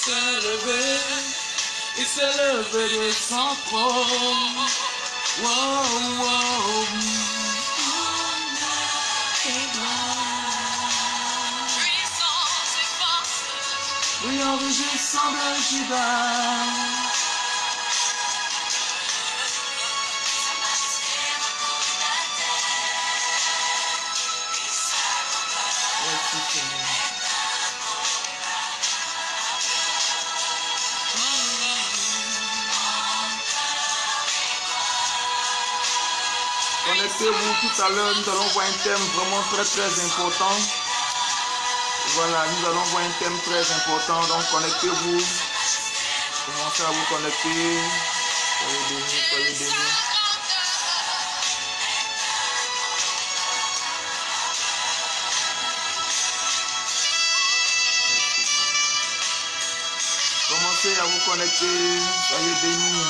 s'est levé. Il s'est levé de son trône. Wow, wow. Brillant rugissant de Judas. Connectez-vous tout à l'heure, nous allons voir un thème vraiment très important. Voilà, nous allons voir un thème très important, donc connectez-vous. Commencez à vous connecter. Soyez bénis, soyez bénis. Commencez à vous connecter, soyez bénis.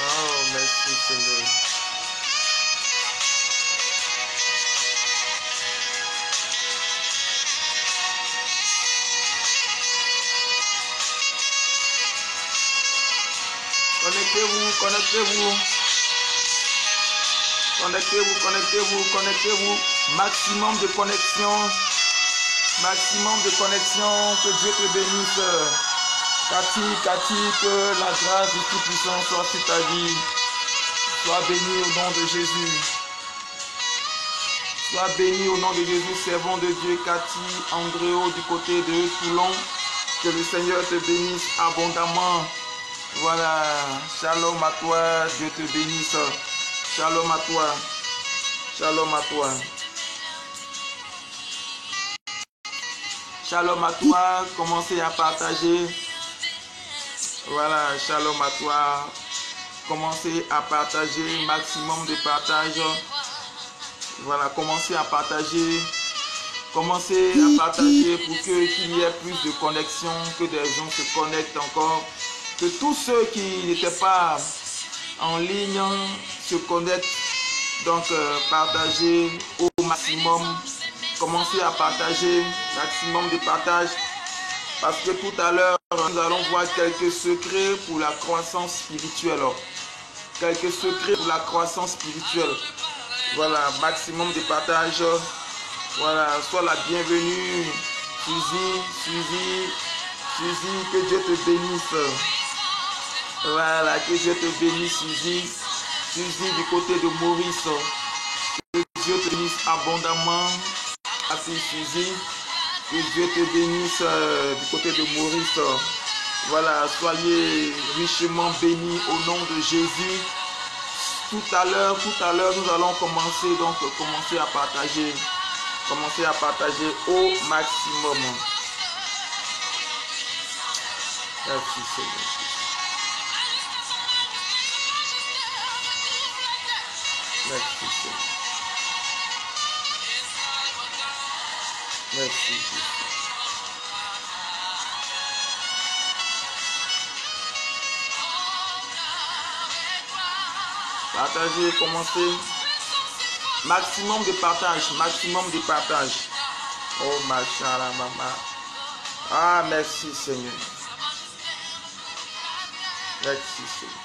Oh, merci Seigneur. Connectez-vous, connectez-vous. Connectez-vous, connectez-vous, connectez-vous. Maximum de connexion. Maximum de connexion. Que Dieu te bénisse. Cathy, que la grâce du Tout-Puissant soit sur ta vie. Sois béni au nom de Jésus. Sois béni au nom de Jésus, servant de Dieu. Cathy, Andréo du côté de Toulon. Que le Seigneur te bénisse abondamment. Voilà, shalom à toi, Dieu te bénisse. Shalom à toi. Shalom à toi. Shalom à toi, commencez à partager. Voilà, shalom à toi. Commencez à partager, maximum de partage. Voilà, commencez à partager. Commencez à partager pour qu'il y ait plus de connexion, que des gens se connectent encore. Que tous ceux qui n'étaient pas en ligne se connectent. Donc, partagez au maximum. Commencez à partager, maximum de partage. Parce que tout à l'heure, nous allons voir quelques secrets pour la croissance spirituelle. Quelques secrets pour la croissance spirituelle. Voilà, maximum de partage. Voilà, sois la bienvenue. Suzy, que Dieu te bénisse. Voilà, que Dieu te bénisse, Suzy. Suzy du côté de Maurice. Que Dieu te bénisse abondamment. Merci Suzy. Que Dieu te bénisse du côté de Maurice. Voilà, soyez richement bénis au nom de Jésus. Tout à l'heure, nous allons commencer. Donc, commencer à partager. Commencez à partager au maximum. Merci Seigneur. Merci Seigneur. Merci Jésus. Partagez, commencez. Maximum de partage, maximum de partage. Oh ma chère maman. Ah, merci Seigneur. Merci Seigneur.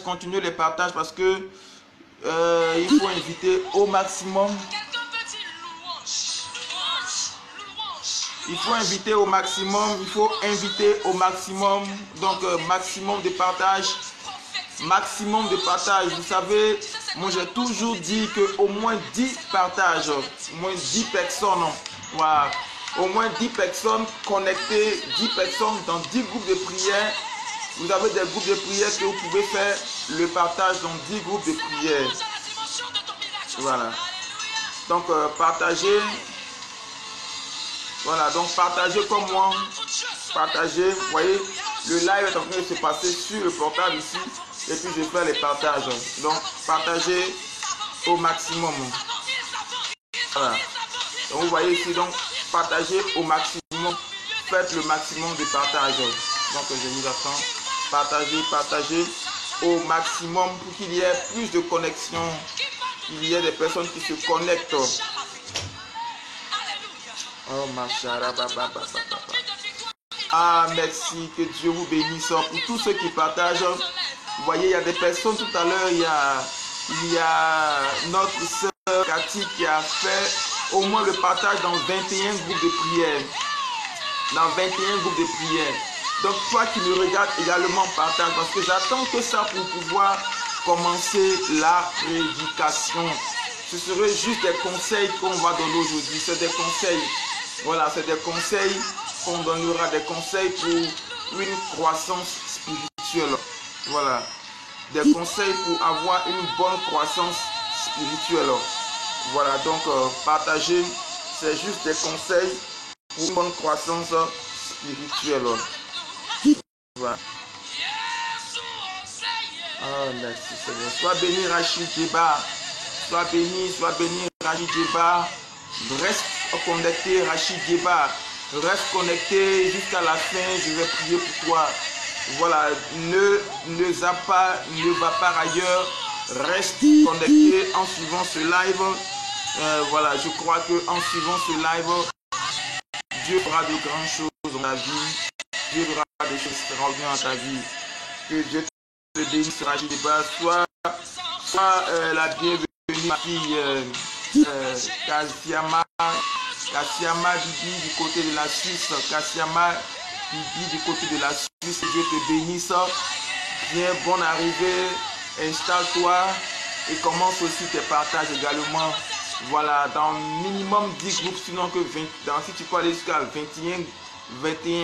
Continuez les partages parce que il faut inviter au maximum. Il faut inviter au maximum. Donc maximum de partage. Maximum de partage. Vous savez, moi j'ai toujours dit que au moins 10 partages, au moins 10 personnes. Voilà. Au moins 10 personnes connectées, 10 personnes dans 10 groupes de prière. Vous avez des groupes de prière que vous pouvez faire le partage dans 10 groupes de prière. Voilà. Donc, partagez. Voilà, donc partagez comme moi. Partagez. Vous voyez, le live est en train de se passer sur le portable ici. Et puis, je fais les partages. Donc, partagez au maximum. Voilà. Donc, vous voyez ici, donc, partagez au maximum. Faites le maximum de partage. Donc je vous attends. Partagez au maximum pour qu'il y ait plus de connexion. Il y ait des personnes qui se connectent. Oh ma chara, ah merci, que Dieu vous bénisse. Pour tous ceux qui partagent, vous voyez, il y a des personnes tout à l'heure, il y a notre sœur Cathy qui a fait au moins le partage dans 21 groupes de prière. Dans 21 groupes de prière. Donc toi qui me regardes également partage, parce que j'attends que ça pour pouvoir commencer la prédication. Ce serait juste des conseils qu'on va donner aujourd'hui. C'est des conseils. Voilà, c'est des conseils qu'on donnera, des conseils pour une croissance spirituelle. Voilà, des conseils pour avoir une bonne croissance spirituelle. Voilà, donc partager, c'est juste des conseils pour une bonne croissance spirituelle. Voilà. Oh, merci Seigneur. Sois béni Rachid Djeba. Sois béni Rachid Djeba. Reste connecté Rachid Djeba. Reste connecté jusqu'à la fin. Je vais prier pour toi. Voilà. Ne va pas ailleurs. Reste connecté en suivant ce live. Voilà. Je crois que en suivant ce live, Dieu fera de grandes choses dans ta vie. Dieu fera des choses extraordinaires dans ta vie. Que Dieu te bénisse Rachid Djeba. Sois la bienvenue ma fille Kassiama Bibi du côté de la Suisse. Kassiama Bibi du côté de la Suisse. Dieu te bénisse. Viens, bonne arrivée. Installe-toi et commence aussi tes partages également. Voilà, dans minimum 10 groupes, sinon que 20. Si tu peux aller jusqu'à 21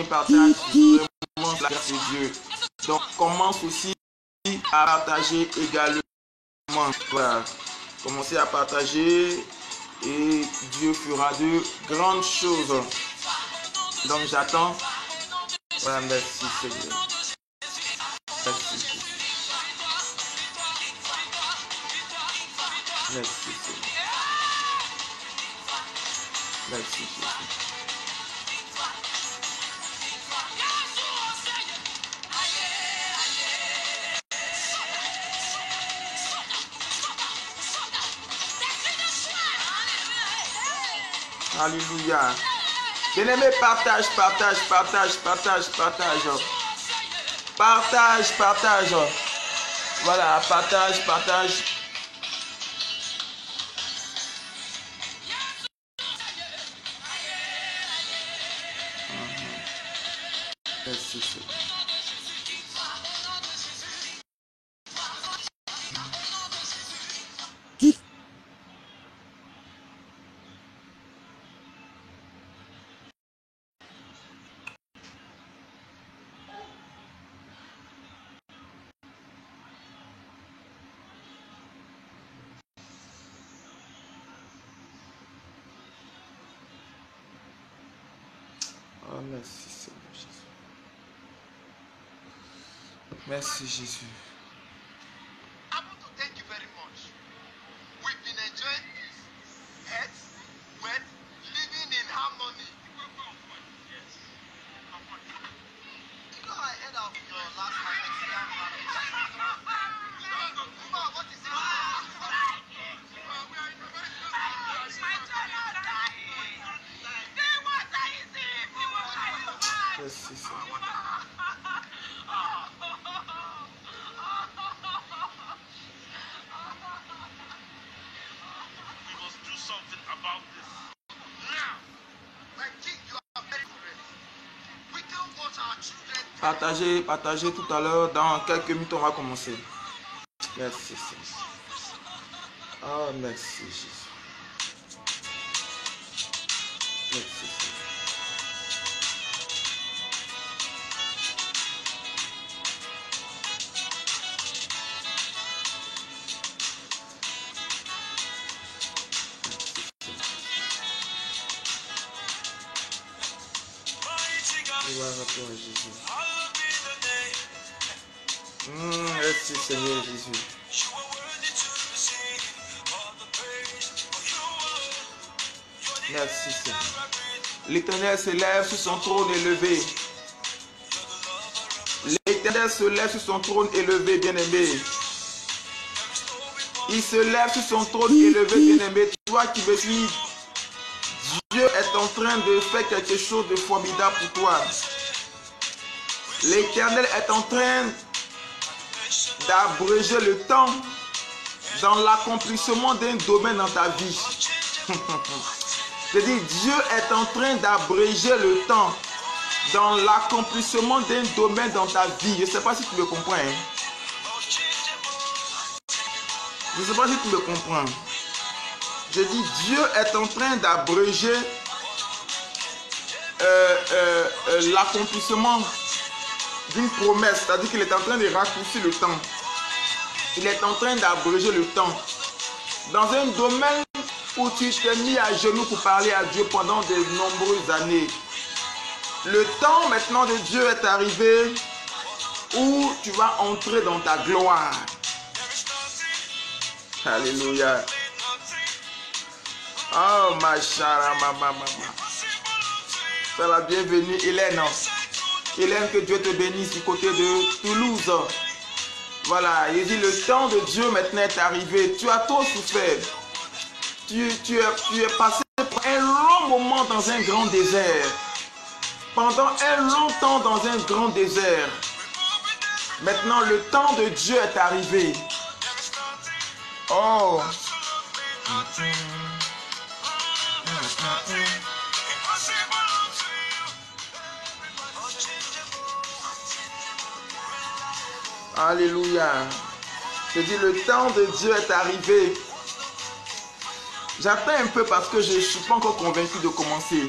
partages, c'est vraiment la grâce de Dieu. Donc commence aussi à partager également. Voilà. Commencez à partager et Dieu fera de grandes choses. Donc j'attends. Voilà, merci Seigneur. Merci. Merci Seigneur. Merci Jésus. Alléluia. Bien-aimé, partage. Voilà, partage. Merci, Seigneur. Oh, merci Seigneur Jésus. Merci Jésus. I want to thank you very much. We've been enjoying this. Health, wealth, living in harmony. Yes. You know I heard of your last marriage. What is it? Merci Seigneur. About this. Now, I think you are very correct. We don't want our children. Partagez tout à l'heure. Dans quelques minutes, on va commencer. Merci Seigneur. Oh, merci Jésus. Merci Seigneur. Gloire à toi, Jésus. Merci, Seigneur Jésus. Merci, Seigneur. L'Éternel s'élève sur son trône élevé. L'Éternel se lève sur son trône élevé, bien-aimé. Il se lève sur son trône élevé, bien-aimé. Toi qui me suis, Dieu est en train de faire quelque chose de formidable pour toi. L'Éternel est en train d'abréger le temps dans l'accomplissement d'un domaine dans ta vie. Je dis, Dieu est en train d'abréger le temps dans l'accomplissement d'un domaine dans ta vie. Je ne sais pas si tu me comprends. Je ne sais pas si tu me comprends. Je dis, Dieu est en train d'abréger l'accomplissement d'une promesse. C'est-à-dire qu'il est en train de raccourcir le temps. Il est en train d'abréger le temps. Dans un domaine où tu t'es mis à genoux pour parler à Dieu pendant de nombreuses années. Le temps maintenant de Dieu est arrivé où tu vas entrer dans ta gloire. Alléluia. Oh, ma chara, ma. C'est la bienvenue, Hélène. Hélène, que Dieu te bénisse du côté de Toulouse. Voilà, il dit le temps de Dieu maintenant est arrivé. Tu as trop souffert. Tu es passé pour un long moment dans un grand désert. Pendant un long temps dans un grand désert. Maintenant, le temps de Dieu est arrivé. Oh. Alléluia. Je dis, le temps de Dieu est arrivé. J'attends un peu parce que je ne suis pas encore convaincu de commencer.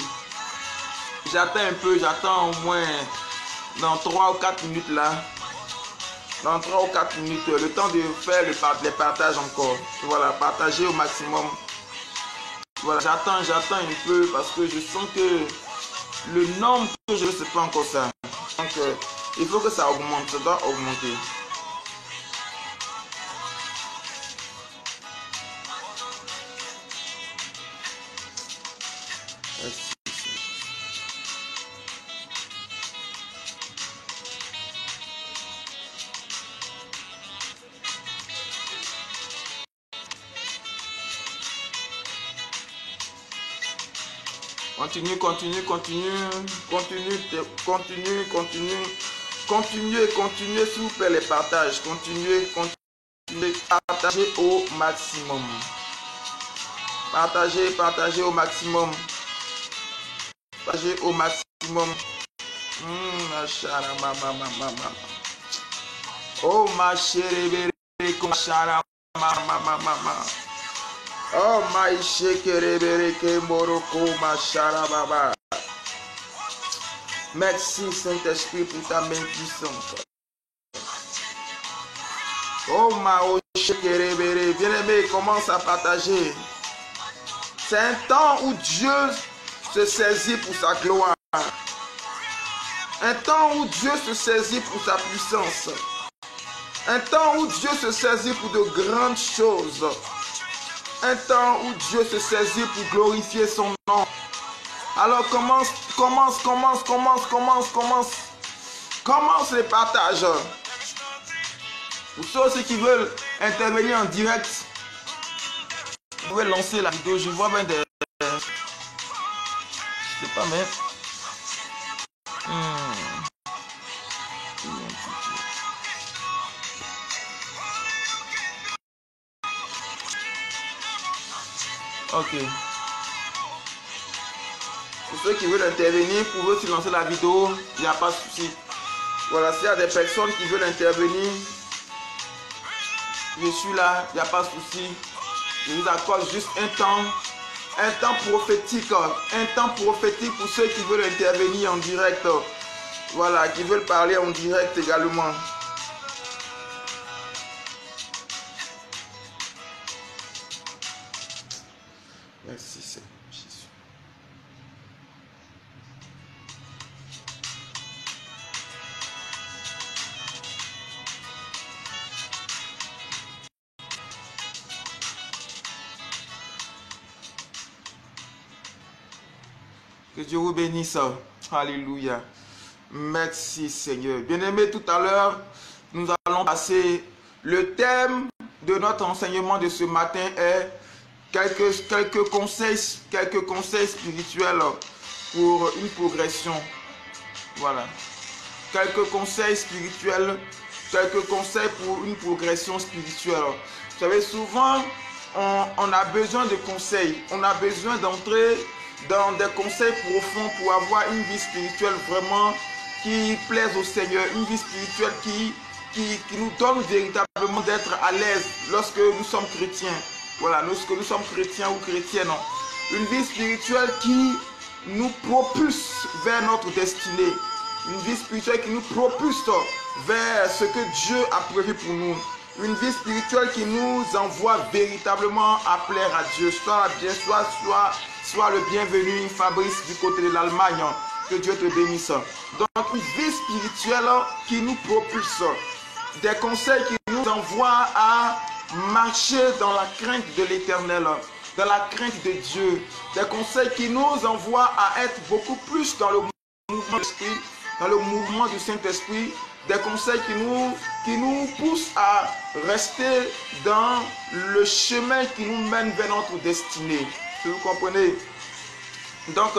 J'attends un peu, j'attends au moins dans 3 ou 4 minutes là. Dans 3 ou 4 minutes, le temps de faire les partages encore. Voilà, partager au maximum. Voilà, j'attends un peu parce que je sens que le nombre que je veux, c'est pas encore ça. Donc, il faut que ça augmente, ça doit augmenter. Continue, s'il vous plaît les partages. Continuez, partagez au maximum. Partagez au maximum. Partagez au maximum. Oh ma chérie, oh my shekerebereke moroko ma charababa. Merci Saint-Esprit pour ta main puissante. Oh ma shekerebere. Bien-aimé, commence à partager. C'est un temps où Dieu se saisit pour sa gloire. Un temps où Dieu se saisit pour sa puissance. Un temps où Dieu se saisit pour de grandes choses. Un temps où Dieu se saisit pour glorifier son nom. Alors commence les partages. Pour ceux aussi qui veulent intervenir en direct, vous pouvez lancer la vidéo. Je vois bien des... Je sais pas mais... Ok. Pour ceux qui veulent intervenir, vous pouvez aussi lancer la vidéo. Il n'y a pas de souci. Voilà, s'il y a des personnes qui veulent intervenir, je suis là, il n'y a pas de souci. Je vous accorde juste un temps prophétique. Un temps prophétique pour ceux qui veulent intervenir en direct. Voilà, qui veulent parler en direct également. Merci Seigneur Jésus. Que Dieu vous bénisse. Alléluia. Merci Seigneur. Bien-aimés, tout à l'heure, nous allons passer. Le thème de notre enseignement de ce matin est quelques conseils spirituels pour une progression. Voilà. Quelques conseils spirituels, quelques conseils pour une progression spirituelle. Vous savez, souvent, on a besoin de conseils. On a besoin d'entrer dans des conseils profonds pour avoir une vie spirituelle vraiment qui plaise au Seigneur. Une vie spirituelle qui nous donne véritablement d'être à l'aise lorsque nous sommes chrétiens. Voilà, lorsque nous sommes chrétiens ou chrétiennes. Une vie spirituelle qui nous propulse vers notre destinée. Une vie spirituelle qui nous propulse vers ce que Dieu a prévu pour nous. Une vie spirituelle qui nous envoie véritablement à plaire à Dieu. Sois le bienvenu, Fabrice, du côté de l'Allemagne. Que Dieu te bénisse. Donc, une vie spirituelle qui nous propulse. Des conseils qui nous envoient à marcher dans la crainte de l'Éternel, dans la crainte de Dieu. Des conseils qui nous envoient à être beaucoup plus dans le mouvement de l'Esprit, dans le mouvement du Saint-Esprit. Des conseils qui nous poussent à rester dans le chemin qui nous mène vers notre destinée. Vous comprenez? Donc,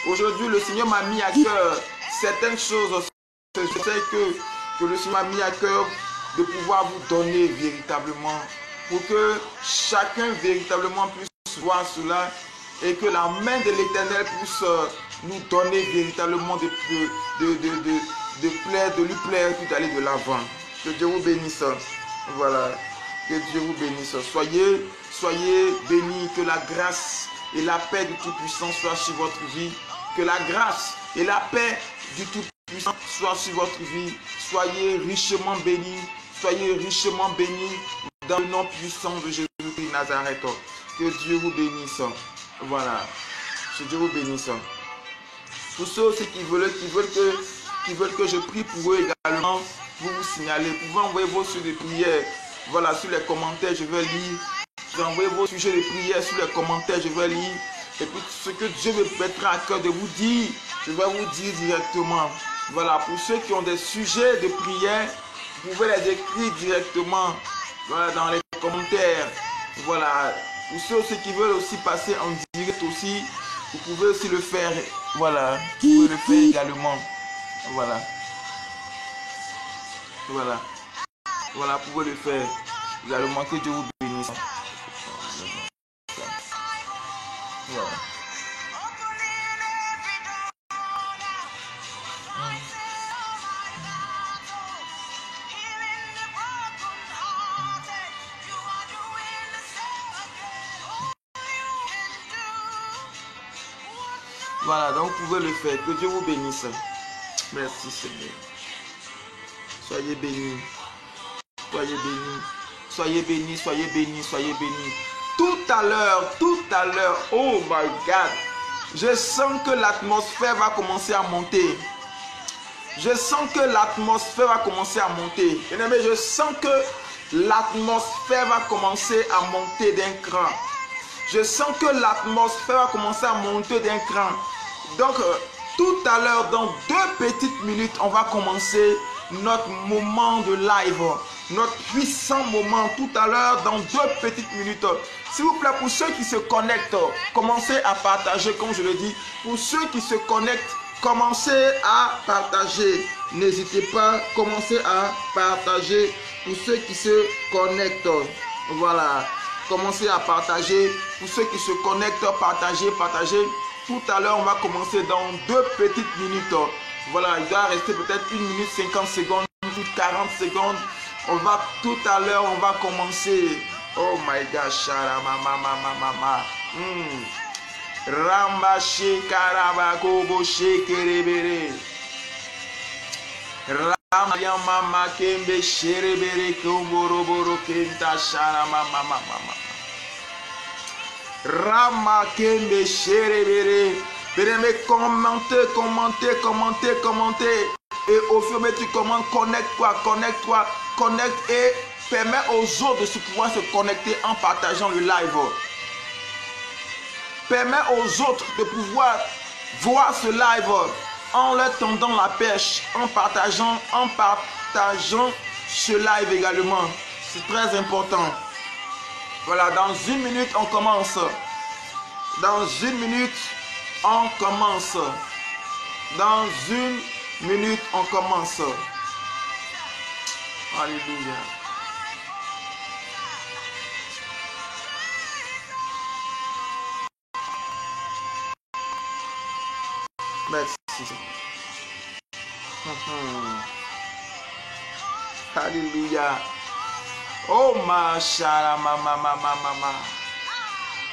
aujourd'hui, le Seigneur m'a mis à cœur certaines choses. Je sais que le Seigneur m'a mis à cœur de pouvoir vous donner véritablement, pour que chacun véritablement puisse voir cela et que la main de l'Éternel puisse nous donner véritablement de lui plaire tout aller de l'avant. Que Dieu vous bénisse. Voilà. Que Dieu vous bénisse. Soyez bénis. Que la grâce et la paix du Tout-Puissant soient sur votre vie. Que la grâce et la paix du Tout-Puissant soient sur votre vie. Soyez richement bénis. Soyez richement bénis dans le nom puissant de Jésus-Christ de Nazareth. Que Dieu vous bénisse. Voilà. Que Dieu vous bénisse. Pour ceux aussi qui veulent que je prie pour eux également, vous signaler. Vous pouvez envoyer vos sujets de prière. Voilà, sur les commentaires, je vais lire. Vous envoyez vos sujets de prière sur les commentaires, je vais lire. Et puis ce que Dieu me mettra à cœur de vous dire, je vais vous dire directement. Voilà, pour ceux qui ont des sujets de prière, vous pouvez les écrire directement, voilà, dans les commentaires. Voilà, pour ceux aussi qui veulent aussi passer en direct aussi, vous pouvez aussi le faire. Voilà, vous pouvez le faire également. Voilà. Voilà. Voilà, vous pouvez le faire également. Que Dieu vous bénisse. Voilà. Voilà, donc vous pouvez le faire. Que Dieu vous bénisse. Merci Seigneur. Soyez bénis. Soyez bénis. Soyez bénis, soyez bénis, soyez bénis. Tout à l'heure, oh my God. Je sens que l'atmosphère va commencer à monter. Je sens que l'atmosphère va commencer à monter. Bien-aimé, je sens que l'atmosphère va commencer à monter d'un cran. Je sens que l'atmosphère va commencer à monter d'un cran. Donc, tout à l'heure, dans 2 petites minutes, on va commencer notre moment de live. Notre puissant moment tout à l'heure, dans 2 petites minutes. S'il vous plaît, pour ceux qui se connectent, commencez à partager, comme je le dis. Pour ceux qui se connectent, commencez à partager. N'hésitez pas, commencez à partager. Pour ceux qui se connectent, voilà. Commencez à partager. Pour ceux qui se connectent, partagez. Tout à l'heure, on va commencer dans 2 petites minutes. Voilà, il doit rester peut-être 1 minute 50 secondes, 40 secondes. Tout à l'heure, on va commencer. Oh my gosh, mama. Ramba shekarabako bo shekerebere. Rama mama kembe sherebere komboroboro kenta shara mama. Rama kembe sherebere. Bien-aimé, commentez. Et au fur et à mesure tu commandes, connecte et permets aux autres de pouvoir se connecter en partageant le live. Permets aux autres de pouvoir voir ce live en leur tendant la perche, en partageant ce live également. C'est très important. Voilà, dans 1 minute, on commence. Dans 1 minute, on commence. Dans 1 minute, on commence. Alléluia. Merci. Alléluia. Oh ma chara mama.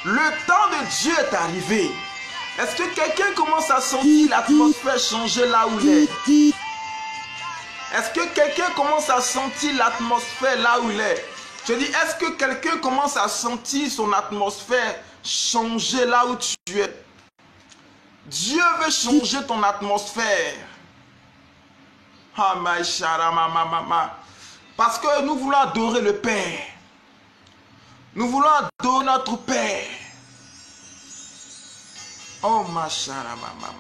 Le temps de Dieu est arrivé. Est-ce que quelqu'un commence à sentir l'atmosphère changer là où il est? Est-ce que quelqu'un commence à sentir l'atmosphère là où il est? Je dis, est-ce que quelqu'un commence à sentir son atmosphère changer là où tu es? Dieu veut changer ton atmosphère. Ah, ma chara mama. Parce que nous voulons adorer le Père. Nous voulons adorer notre Père. Oh ma chara mama.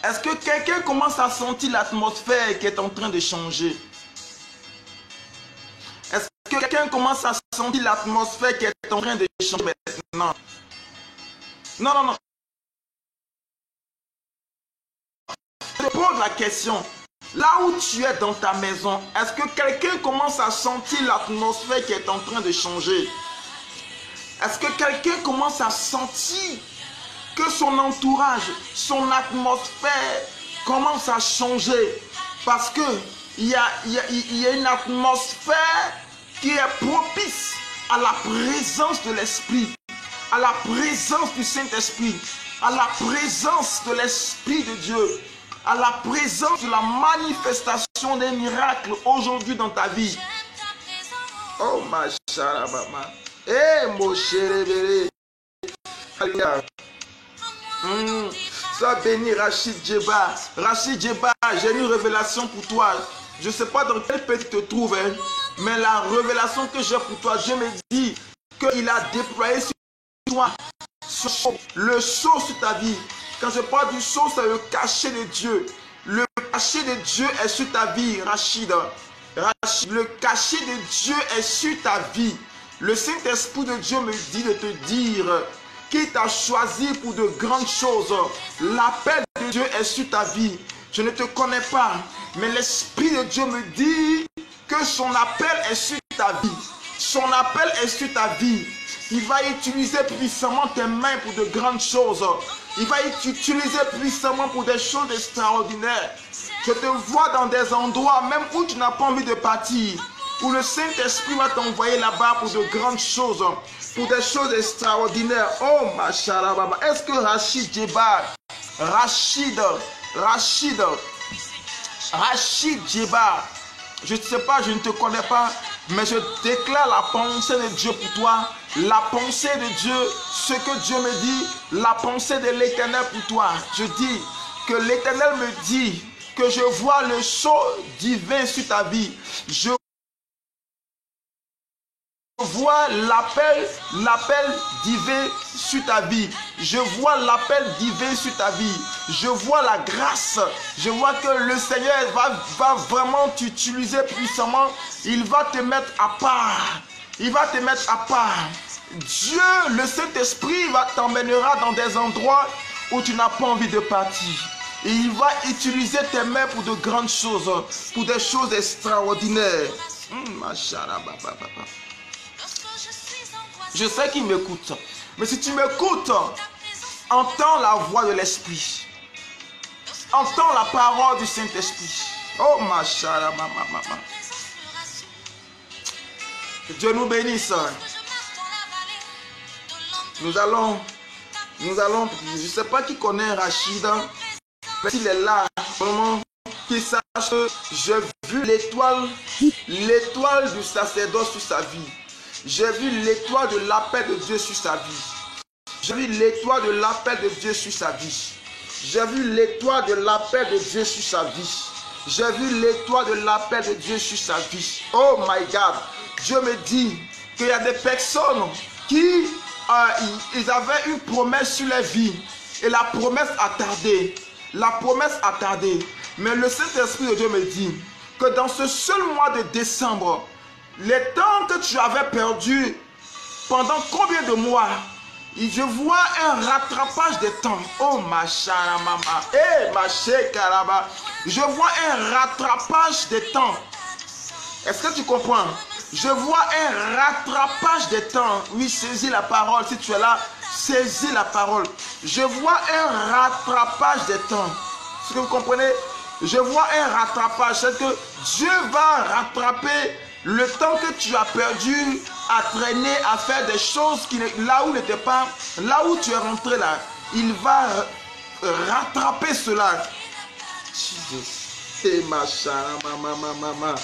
Est-ce que quelqu'un commence à sentir l'atmosphère qui est en train de changer? Est-ce que quelqu'un commence à sentir l'atmosphère qui est en train de changer maintenant? Non. Je te pose la question. Là où tu es dans ta maison, est-ce que quelqu'un commence à sentir l'atmosphère qui est en train de changer? Est-ce que quelqu'un commence à sentir que son entourage, son atmosphère commence à changer? Parce qu'il y a une atmosphère qui est propice à la présence de l'Esprit, à la présence du Saint-Esprit, à la présence de l'Esprit de Dieu, à la présence de la manifestation des miracles aujourd'hui dans ta vie. Oh ma chara mama. Eh mon chéri. Alléluia. Sois béni Rachid Djeba. Rachid Djeba, j'ai une révélation pour toi. Je ne sais pas dans quel pays tu te trouves, hein, mais la révélation que j'ai pour toi, Dieu me dit qu'il a déployé sur toi le sceau sur ta vie. Quand je parle du sceau, c'est le cachet de Dieu. Le cachet de Dieu est sur ta vie, Rachid. Le cachet de Dieu est sur ta vie. Le Saint-Esprit de Dieu me dit de te dire qu'il t'a choisi pour de grandes choses. L'appel de Dieu est sur ta vie. Je ne te connais pas, mais l'Esprit de Dieu me dit que son appel est sur ta vie. Son appel est sur ta vie. Il va utiliser puissamment tes mains pour de grandes choses. Il va t'utiliser puissamment pour des choses extraordinaires. Je te vois dans des endroits même où tu n'as pas envie de partir. Où le Saint-Esprit va t'envoyer là-bas pour de grandes choses. Pour des choses extraordinaires. Oh ma chara baba. Est-ce que Rachid Djeba, Rachid Djeba, je ne sais pas, je ne te connais pas, mais je déclare la pensée de Dieu pour toi. La pensée de Dieu, ce que Dieu me dit, la pensée de l'Éternel pour toi. Je dis que l'Éternel me dit que je vois le sceau divin sur ta vie. Je vois l'appel divin sur ta vie. Je vois l'appel divin sur ta vie. Je vois la grâce. Je vois que le Seigneur va vraiment t'utiliser puissamment. Il va te mettre à part. Il va te mettre à part. Dieu, le Saint-Esprit, t'emmènera dans des endroits où tu n'as pas envie de partir. Et il va utiliser tes mains pour de grandes choses, pour des choses extraordinaires. Je sais qu'il m'écoute. Mais si tu m'écoutes, entends la voix de l'Esprit. Entends la parole du Saint-Esprit. Oh ma chara mama. Que Dieu nous bénisse. Nous allons, je ne sais pas qui connaît Rachid, mais s'il est là, vraiment, qu'il sache que j'ai vu l'étoile du sacerdoce sur sa vie. J'ai vu l'étoile de l'appel de Dieu sur sa vie. J'ai vu l'étoile de l'appel de Dieu sur sa vie. J'ai vu l'étoile de l'appel de Dieu sur sa vie. J'ai vu l'étoile de l'appel de Dieu sur sa vie. Oh my God. Dieu me dit qu'il y a des personnes qui ils avaient une promesse sur leur vie. Et la promesse a tardé. La promesse a tardé. Mais le Saint-Esprit de Dieu me dit que dans ce seul mois de décembre, les temps que tu avais perdus pendant combien de mois, je vois un rattrapage des temps. Oh ma chara mama. Eh ma chekaraba. Je vois un rattrapage des temps. Est-ce que tu comprends? Je vois un rattrapage des temps. Oui, saisis la parole. Si tu es là, saisis la parole. Je vois un rattrapage des temps. Est-ce que vous comprenez? Je vois un rattrapage. C'est que Dieu va rattraper le temps que tu as perdu à traîner, à faire des choses qui là où n'était pas, là où tu es rentré là. Il va rattraper cela. Jesus. Et ma chara mama.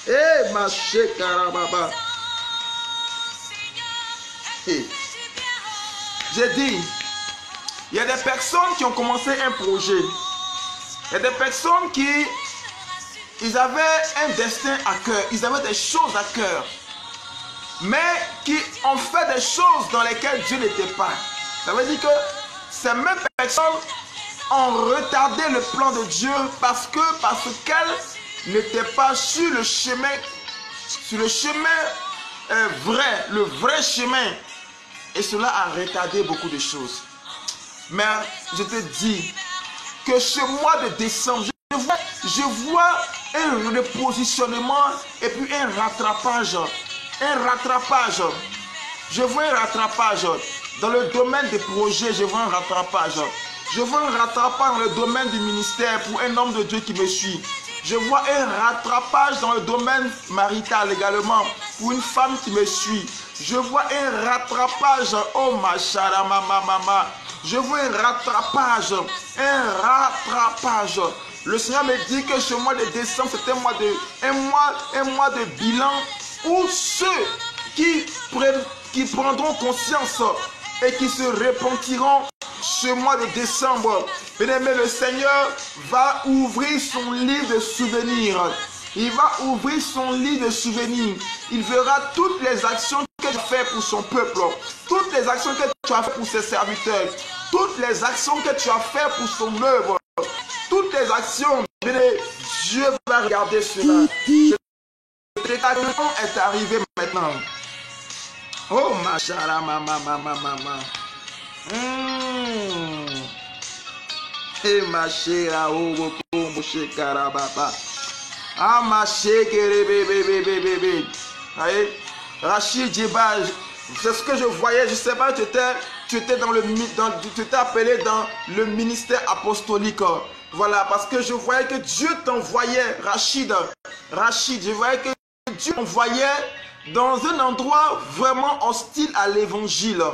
Eh ma chekara baba. Hey. J'ai dit, il y a des personnes qui ont commencé un projet. Il y a des personnes qui ils avaient un destin à cœur, ils avaient des choses à cœur, mais qui ont fait des choses dans lesquelles Dieu n'était pas. Ça veut dire que ces mêmes personnes ont retardé le plan de Dieu parce qu'elles n'étaient pas sur le chemin vrai, le vrai chemin. Et cela a retardé beaucoup de choses. Mais je te dis que ce mois de décembre, je vois un repositionnement et puis un rattrapage. Un rattrapage. Je vois un rattrapage. Dans le domaine des projets, je vois un rattrapage. Je vois un rattrapage dans le domaine du ministère pour un homme de Dieu qui me suit. Je vois un rattrapage dans le domaine marital également pour une femme qui me suit. Je vois un rattrapage. Oh ma chara mama. Je vois un rattrapage. Un rattrapage. Le Seigneur me dit que ce mois de décembre, c'est un mois de bilan où ceux qui prendront conscience et qui se repentiront ce mois de décembre. Bien-aimé, le Seigneur va ouvrir son livre de souvenirs. Il va ouvrir son livre de souvenirs. Il verra toutes les actions que tu as faites pour son peuple, toutes les actions que tu as faites pour ses serviteurs, toutes les actions que tu as faites pour son œuvre. Toutes les actions, Dieu va regarder cela. Le temps est arrivé maintenant. Oh ma chara mama. Et ma chera oh mon chekara baba. Ah ma chekere bébé. Rachid Djiba, c'est ce que je voyais. Je sais pas, tu étais tu t'es appelé dans le ministère apostolique. Voilà, parce que je voyais que Dieu t'envoyait, Rachid, je voyais que Dieu t'envoyait dans un endroit vraiment hostile à l'évangile.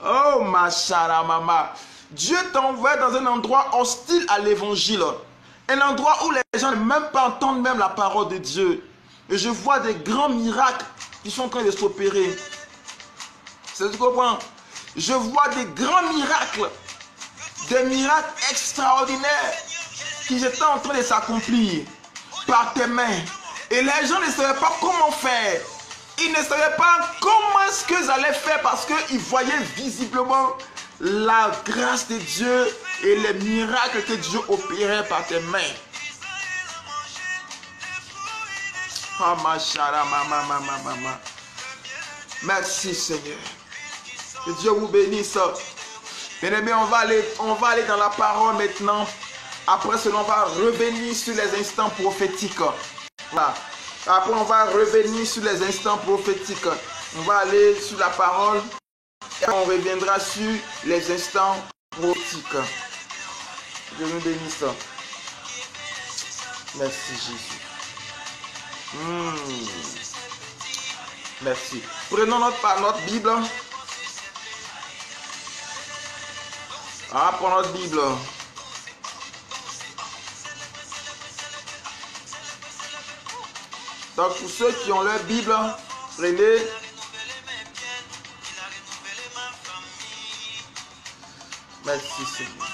Oh ma chara mama. Dieu t'envoie dans un endroit hostile à l'évangile. Un endroit où les gens ne même pas entendent même la parole de Dieu. Et je vois des grands miracles qui sont en train de s'opérer. C'est ce que tu comprends? Je vois des grands miracles. Des miracles extraordinaires qui étaient en train de s'accomplir par tes mains. Et les gens ne savaient pas comment faire. Ils ne savaient pas comment est-ce qu'ils allaient faire parce qu'ils voyaient visiblement la grâce de Dieu et les miracles que Dieu opérait par tes mains. Oh ma chara mama. Merci Seigneur. Que Dieu vous bénisse. Bien-aimés, on va aller dans la parole maintenant. Après cela, on va revenir sur les instants prophétiques. Voilà. Après, on va revenir sur les instants prophétiques. On va aller sur la parole. Et on reviendra sur les instants prophétiques. Dieu nous bénisse. Merci Jésus. Merci. Prenons notre Bible. Prends notre Bible. Donc pour ceux qui ont leur Bible, prenez. Merci Seigneur.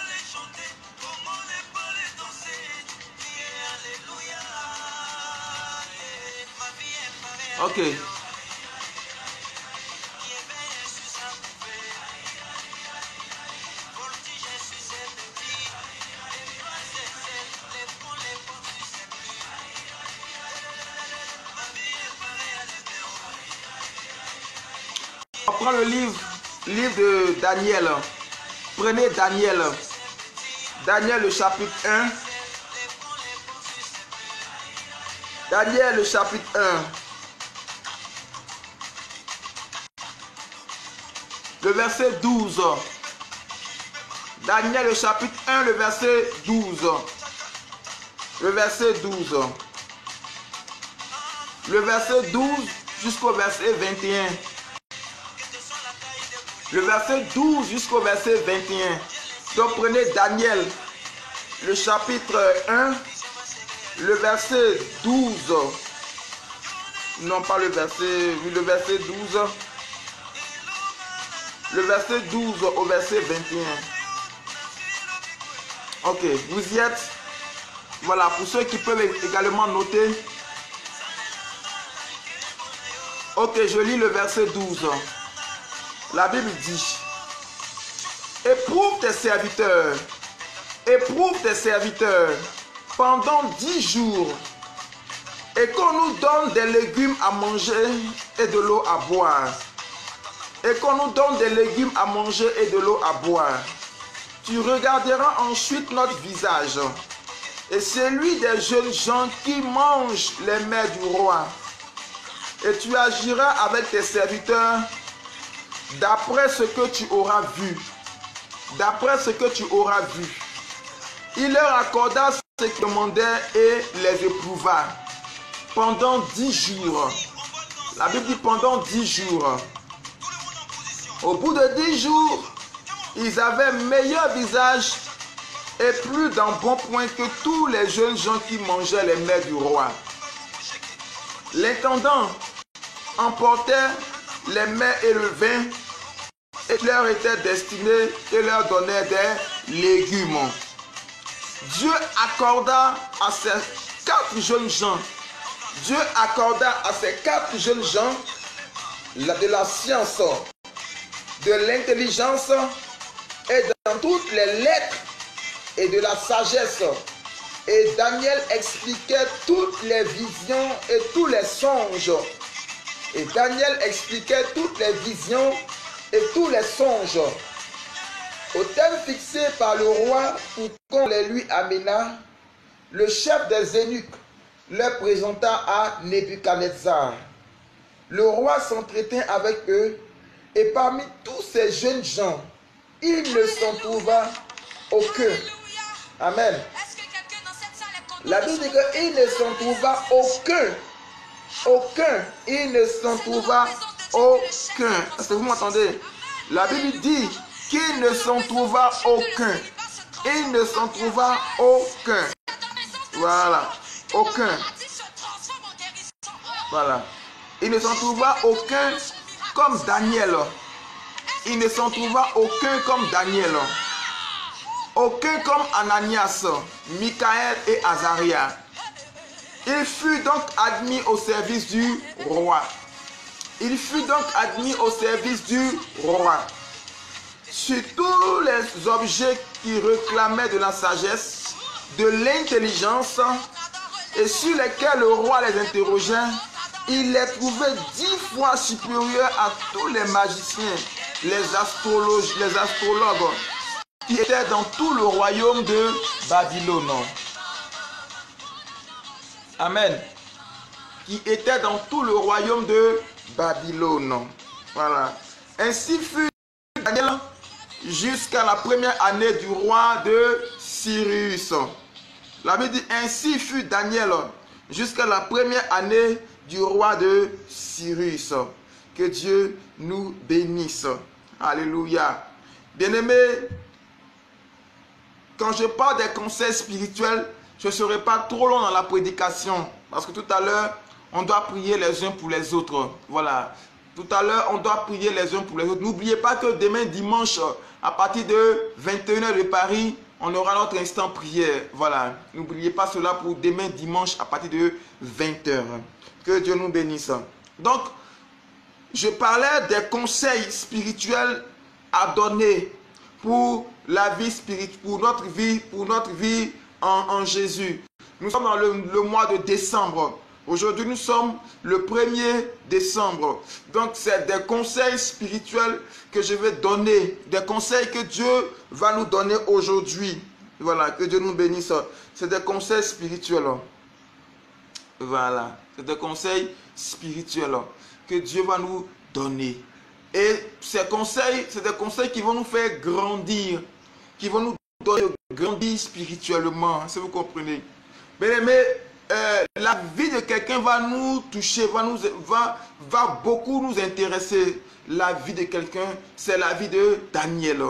Ok. On prend le livre de Daniel. Prenez Daniel. Daniel le chapitre 1. Daniel le chapitre 1. Le verset 12. Daniel le chapitre 1, le verset 12. Le verset 12. Le verset 12 jusqu'au verset 21. Le verset 12 jusqu'au verset 21. Donc prenez Daniel, le chapitre 1, le verset 12. Non pas le verset 12. Le verset 12 au verset 21. Ok, vous y êtes? Voilà, pour ceux qui peuvent également noter. Ok, je lis le verset 12. La Bible dit: éprouve tes serviteurs pendant 10 jours, et qu'on nous donne des légumes à manger et de l'eau à boire. Et qu'on nous donne des légumes à manger et de l'eau à boire. Tu regarderas ensuite notre visage et celui des jeunes gens qui mangent les mets du roi. Et tu agiras avec tes serviteurs d'après ce que tu auras vu. D'après ce que tu auras vu. Il leur accorda ce qu'ils demandaient et les éprouva pendant 10 jours. La Bible dit pendant 10 jours. Au bout de 10 jours, ils avaient meilleur visage et plus d'embonpoint que tous les jeunes gens qui mangeaient les mets du roi. L'intendant emportait les mets et le vin et leur était destiné et leur donnait des légumes. Dieu accorda à ces 4 jeunes gens, de la science, de l'intelligence et dans toutes les lettres et de la sagesse. Et Daniel expliquait toutes les visions et tous les songes. Et Daniel expliquait toutes les visions et tous les songes. Au thème fixé par le roi pour qu'on les lui amena, le chef des eunuques leur présenta à Nebuchadnezzar. Le roi s'entretint avec eux, et parmi tous ces jeunes gens, il ne s'en trouva aucun. Amen. La Bible dit qu'il ne s'en trouva aucun. Il ne s'en trouva aucun. Est-ce que vous m'entendez? La Bible dit qu'il ne s'en trouva aucun. Il ne s'en trouva aucun. Voilà. Aucun. Voilà. Il ne s'en trouva aucun comme Daniel. Il ne s'en trouva aucun comme Daniel. Aucun comme Ananias, Michaël et Azaria. Il fut donc admis au service du roi. Sur tous les objets qui réclamaient de la sagesse, de l'intelligence, et sur lesquels le roi les interrogeait, il les trouvait 10 fois supérieurs à tous les magiciens, les astrologues qui étaient dans tout le royaume de Babylone. Amen. Qui étaient dans tout le royaume de Babylone. Voilà. Ainsi fut Daniel jusqu'à la première année du roi de Cyrus. La Bible dit ainsi fut Daniel jusqu'à la première année du roi de Cyrus. Que Dieu nous bénisse. Alléluia. Bien-aimés, quand je parle des conseils spirituels, je ne serai pas trop long dans la prédication. Parce que tout à l'heure, on doit prier les uns pour les autres. Voilà. Tout à l'heure, on doit prier les uns pour les autres. N'oubliez pas que demain dimanche, à partir de 21h de Paris, on aura notre instant prière. Voilà. N'oubliez pas cela pour demain dimanche à partir de 20h. Que Dieu nous bénisse. Donc, je parlais des conseils spirituels à donner pour la vie spirituelle, pour notre vie en Jésus. Nous sommes dans le mois de décembre. Aujourd'hui, nous sommes le 1er décembre. Donc, c'est des conseils spirituels que je vais donner. Des conseils que Dieu va nous donner aujourd'hui. Voilà, que Dieu nous bénisse. C'est des conseils spirituels. Voilà, c'est des conseils spirituels que Dieu va nous donner. Et ces conseils, c'est des conseils qui vont nous faire grandir, qui vont nous donner grandir spirituellement, si vous comprenez. Bien aimé, la vie de quelqu'un va nous toucher, va beaucoup nous intéresser. La vie de quelqu'un, c'est la vie de Daniel.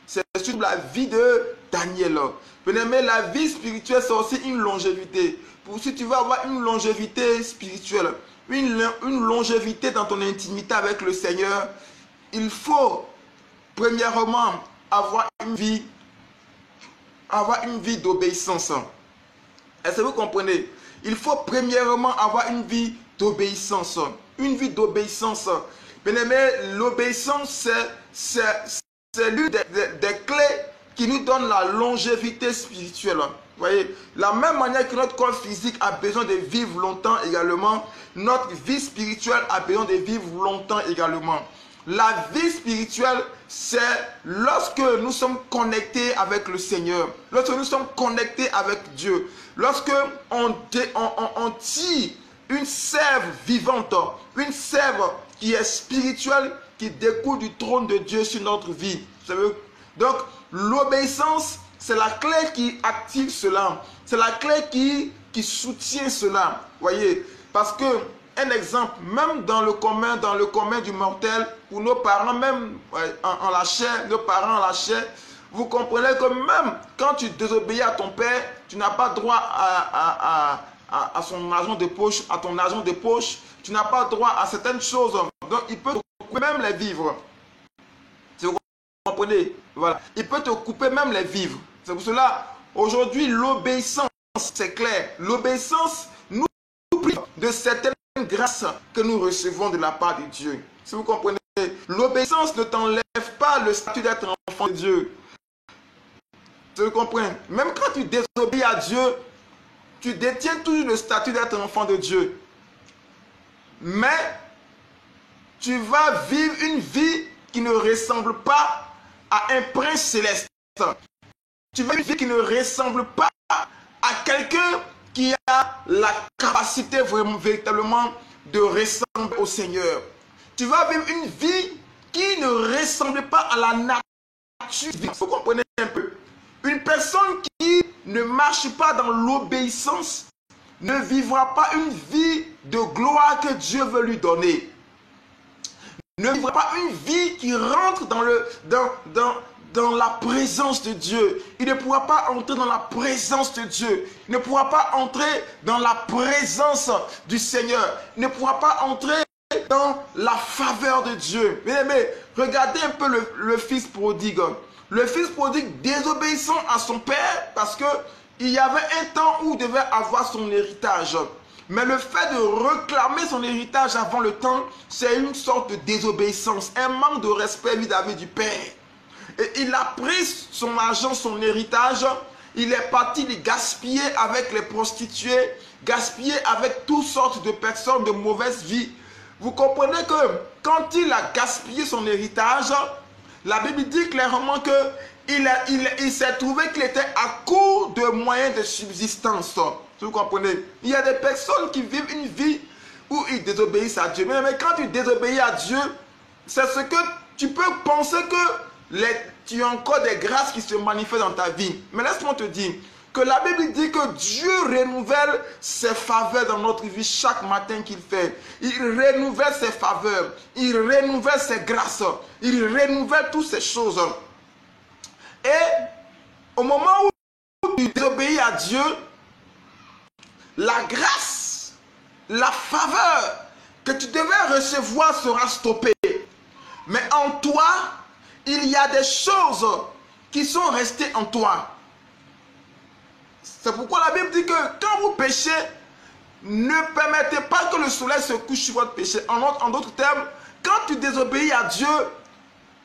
C'est surtout la vie de Daniel. Bien aimé, la vie spirituelle, c'est aussi une longévité. Si tu veux avoir une longévité spirituelle, une longévité dans ton intimité avec le Seigneur, il faut premièrement avoir une vie d'obéissance. Est-ce que vous comprenez? Il faut premièrement avoir une vie d'obéissance. Une vie d'obéissance. Bien aimé, l'obéissance, c'est l'une des clés qui nous donne la longévité spirituelle. Vous voyez, la même manière que notre corps physique a besoin de vivre longtemps également, notre vie spirituelle a besoin de vivre longtemps également. La vie spirituelle, c'est lorsque nous sommes connectés avec le Seigneur, lorsque nous sommes connectés avec Dieu, lorsque on tire une sève vivante, une sève qui est spirituelle, qui découle du trône de Dieu sur notre vie. Donc, l'obéissance, c'est la clé qui active cela. C'est la clé qui soutient cela. Voyez, parce que, un exemple, même dans le commun du mortel, pour nos parents, même en la chair, nos parents en la chair, vous comprenez que même quand tu désobéis à ton père, tu n'as pas droit à son argent de poche, à ton argent de poche, tu n'as pas droit à certaines choses. Donc, il peut te couper même les vivres. Vous comprenez? Voilà. Il peut te couper même les vivres. C'est pour cela, aujourd'hui, l'obéissance, c'est clair. L'obéissance nous prive de certaines grâces que nous recevons de la part de Dieu. Si vous comprenez, l'obéissance ne t'enlève pas le statut d'être enfant de Dieu. Tu comprends? Même quand tu désobéis à Dieu, tu détiens toujours le statut d'être enfant de Dieu. Mais tu vas vivre une vie qui ne ressemble pas à un prince céleste. Tu vas vivre une vie qui ne ressemble pas à quelqu'un qui a la capacité véritablement de ressembler au Seigneur. Tu vas vivre une vie qui ne ressemble pas à la nature. Vous comprenez un peu? Une personne qui ne marche pas dans l'obéissance ne vivra pas une vie de gloire que Dieu veut lui donner. Ne vivra pas une vie qui rentre dans la présence de Dieu. Il ne pourra pas entrer dans la présence de Dieu. Il ne pourra pas entrer dans la présence du Seigneur. Il ne pourra pas entrer dans la faveur de Dieu. Bien aimé, regardez un peu le fils prodigue. Le fils prodigue désobéissant à son père parce que il y avait un temps où il devait avoir son héritage. Mais le fait de réclamer son héritage avant le temps, c'est une sorte de désobéissance, un manque de respect vis-à-vis du père. Et il a pris son argent, son héritage, il est parti le gaspiller avec les prostituées, gaspiller avec toutes sortes de personnes de mauvaise vie. Vous comprenez que quand il a gaspillé son héritage, la Bible dit clairement que il s'est trouvé qu'il était à court de moyens de subsistance. Vous comprenez? Il y a des personnes qui vivent une vie où ils désobéissent à Dieu. Mais quand tu désobéis à Dieu, c'est ce que tu peux penser que tu as encore des grâces qui se manifestent dans ta vie. Mais laisse-moi te dire que la Bible dit que Dieu renouvelle ses faveurs dans notre vie chaque matin qu'il fait. Il renouvelle ses faveurs, il renouvelle ses grâces, il renouvelle toutes ces choses. Et au moment où tu désobéis à Dieu, la grâce, la faveur que tu devais recevoir sera stoppée. Mais en toi, il y a des choses qui sont restées en toi. C'est pourquoi la Bible dit que quand vous péchez, ne permettez pas que le soleil se couche sur votre péché. En d'autres termes, quand tu désobéis à Dieu,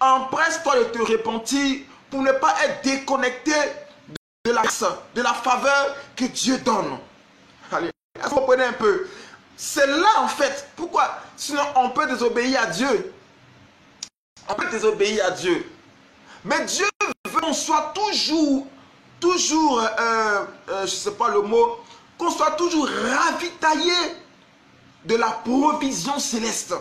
empresse-toi de te repentir pour ne pas être déconnecté de la faveur que Dieu donne. Allez, vous comprenez un peu. C'est là en fait. Pourquoi? Sinon on peut désobéir à Dieu. On peut désobéir à Dieu. Mais Dieu veut qu'on soit toujours, je ne sais pas le mot, qu'on soit toujours ravitaillé de la provision céleste.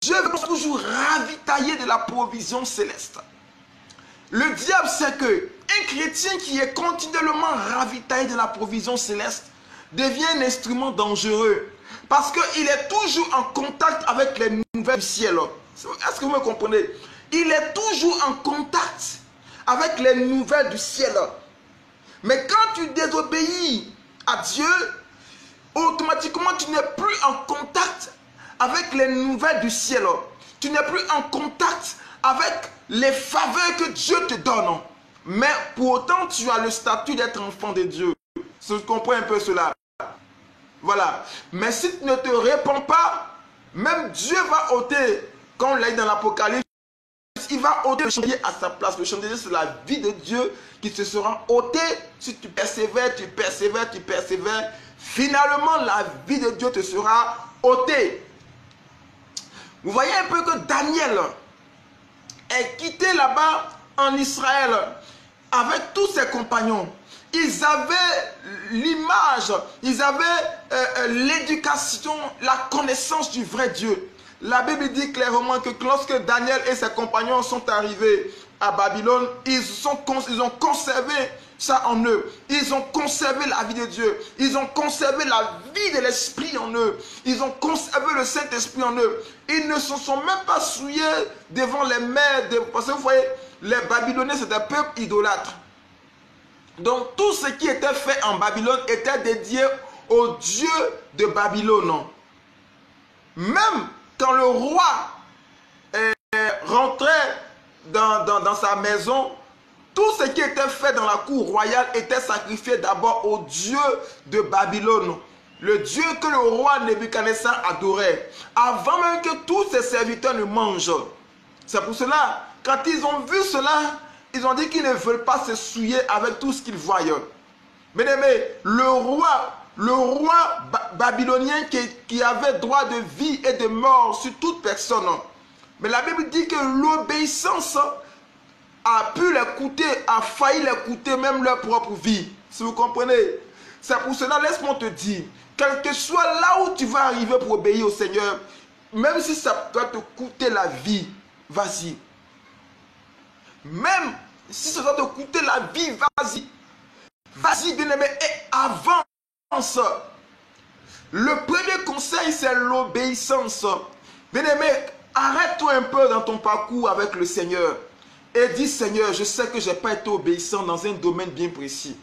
Dieu veut qu'on soit toujours ravitaillé de la provision céleste. Le diable sait qu'un chrétien qui est continuellement ravitaillé de la provision céleste devient un instrument dangereux. Parce qu'il est toujours en contact avec les nouvelles du ciel. Est-ce que vous me comprenez? Il est toujours en contact avec les nouvelles du ciel. Mais quand tu désobéis à Dieu, automatiquement tu n'es plus en contact avec les nouvelles du ciel. Tu n'es plus en contact avec les faveurs que Dieu te donne. Mais pour autant, tu as le statut d'être enfant de Dieu. Je comprends un peu cela. Voilà. Mais si tu ne te répands pas, même Dieu va ôter, comme on l'a dit dans l'Apocalypse, il va ôter le chandelier à sa place. Le chandelier, c'est la vie de Dieu qui te sera ôtée. Si tu persévères, tu persévères, tu persévères, finalement, la vie de Dieu te sera ôtée. Vous voyez un peu que Daniel est quitté là-bas en Israël avec tous ses compagnons. Ils avaient l'image, ils avaient l'éducation, la connaissance du vrai Dieu. La Bible dit clairement que lorsque Daniel et ses compagnons sont arrivés à Babylone, ils ont conservé ça en eux. Ils ont conservé la vie de Dieu. Ils ont conservé la vie de l'Esprit en eux. Ils ont conservé le Saint-Esprit en eux. Ils ne se sont même pas souillés devant les mères. Parce que vous voyez, les Babyloniens, c'était un peuple idolâtre. Donc tout ce qui était fait en Babylone était dédié au Dieu de Babylone. Même quand le roi rentrait dans sa maison, tout ce qui était fait dans la cour royale était sacrifié d'abord au Dieu de Babylone. Le Dieu que le roi Nebuchadnezzar adorait. Avant même que tous ses serviteurs ne mangent. C'est pour cela, quand ils ont vu cela, ils ont dit qu'ils ne veulent pas se souiller avec tout ce qu'ils voient. Mais le roi babylonien qui avait droit de vie et de mort sur toute personne. Mais la Bible dit que l'obéissance a pu les coûter, a failli les coûter même leur propre vie. Si vous comprenez. C'est pour cela, laisse-moi te dire, quel que soit là où tu vas arriver pour obéir au Seigneur, même si ça doit te coûter la vie, vas-y. Même si ça doit te coûter la vie, vas-y. Vas-y, bien-aimé, et avance. Le premier conseil, c'est l'obéissance. Bien-aimé, arrête-toi un peu dans ton parcours avec le Seigneur. Et dis, Seigneur, je sais que je n'ai pas été obéissant dans un domaine bien précis.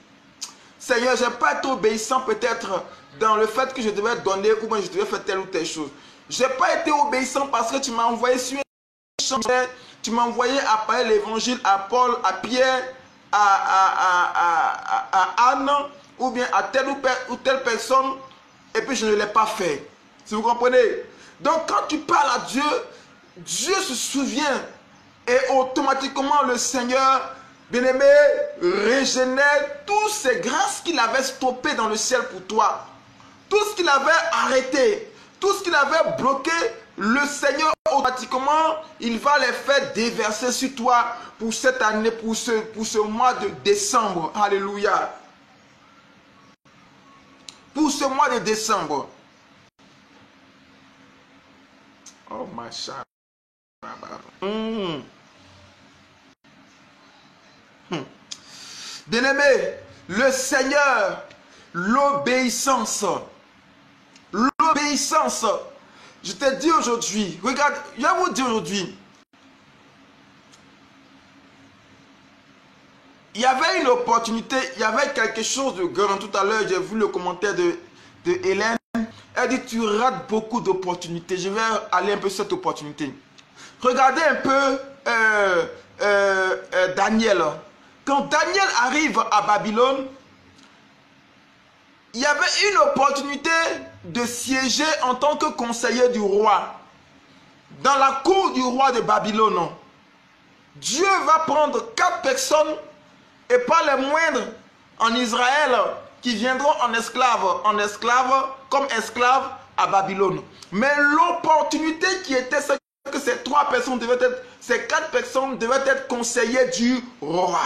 Seigneur, je n'ai pas été obéissant peut-être dans le fait que je devais donner ou bien je devais faire telle ou telle chose. Je n'ai pas été obéissant parce que tu m'as envoyé sur un champ, tu m'as envoyé à parler l'évangile à Paul, à Pierre, à Anne, ou bien à telle ou telle personne, et puis je ne l'ai pas fait. Si vous comprenez? Donc quand tu parles à Dieu, Dieu se souvient et automatiquement le Seigneur, bien-aimé, régénère toutes ces grâces qu'il avait stoppées dans le ciel pour toi. Tout ce qu'il avait arrêté, tout ce qu'il avait bloqué, le Seigneur automatiquement, il va les faire déverser sur toi pour cette année, pour ce mois de décembre. Alléluia. Pour ce mois de décembre. Oh, ma chère. Bien-aimé, le Seigneur, l'obéissance. L'obéissance. Je te dis aujourd'hui, regarde, je vais vous dire aujourd'hui, il y avait une opportunité, il y avait quelque chose de grand. Tout à l'heure, j'ai vu le commentaire de Hélène. Elle dit, tu rates beaucoup d'opportunités. Je vais aller un peu sur cette opportunité. Regardez un peu Daniel. Quand Daniel arrive à Babylone, il y avait une opportunité de siéger en tant que conseiller du roi dans la cour du roi de Babylone. Dieu va prendre 4 personnes et pas les moindres en Israël qui viendront en esclave comme esclaves à Babylone. Mais l'opportunité qui était que ces 3 personnes devaient être, ces 4 personnes devaient être conseillers du roi.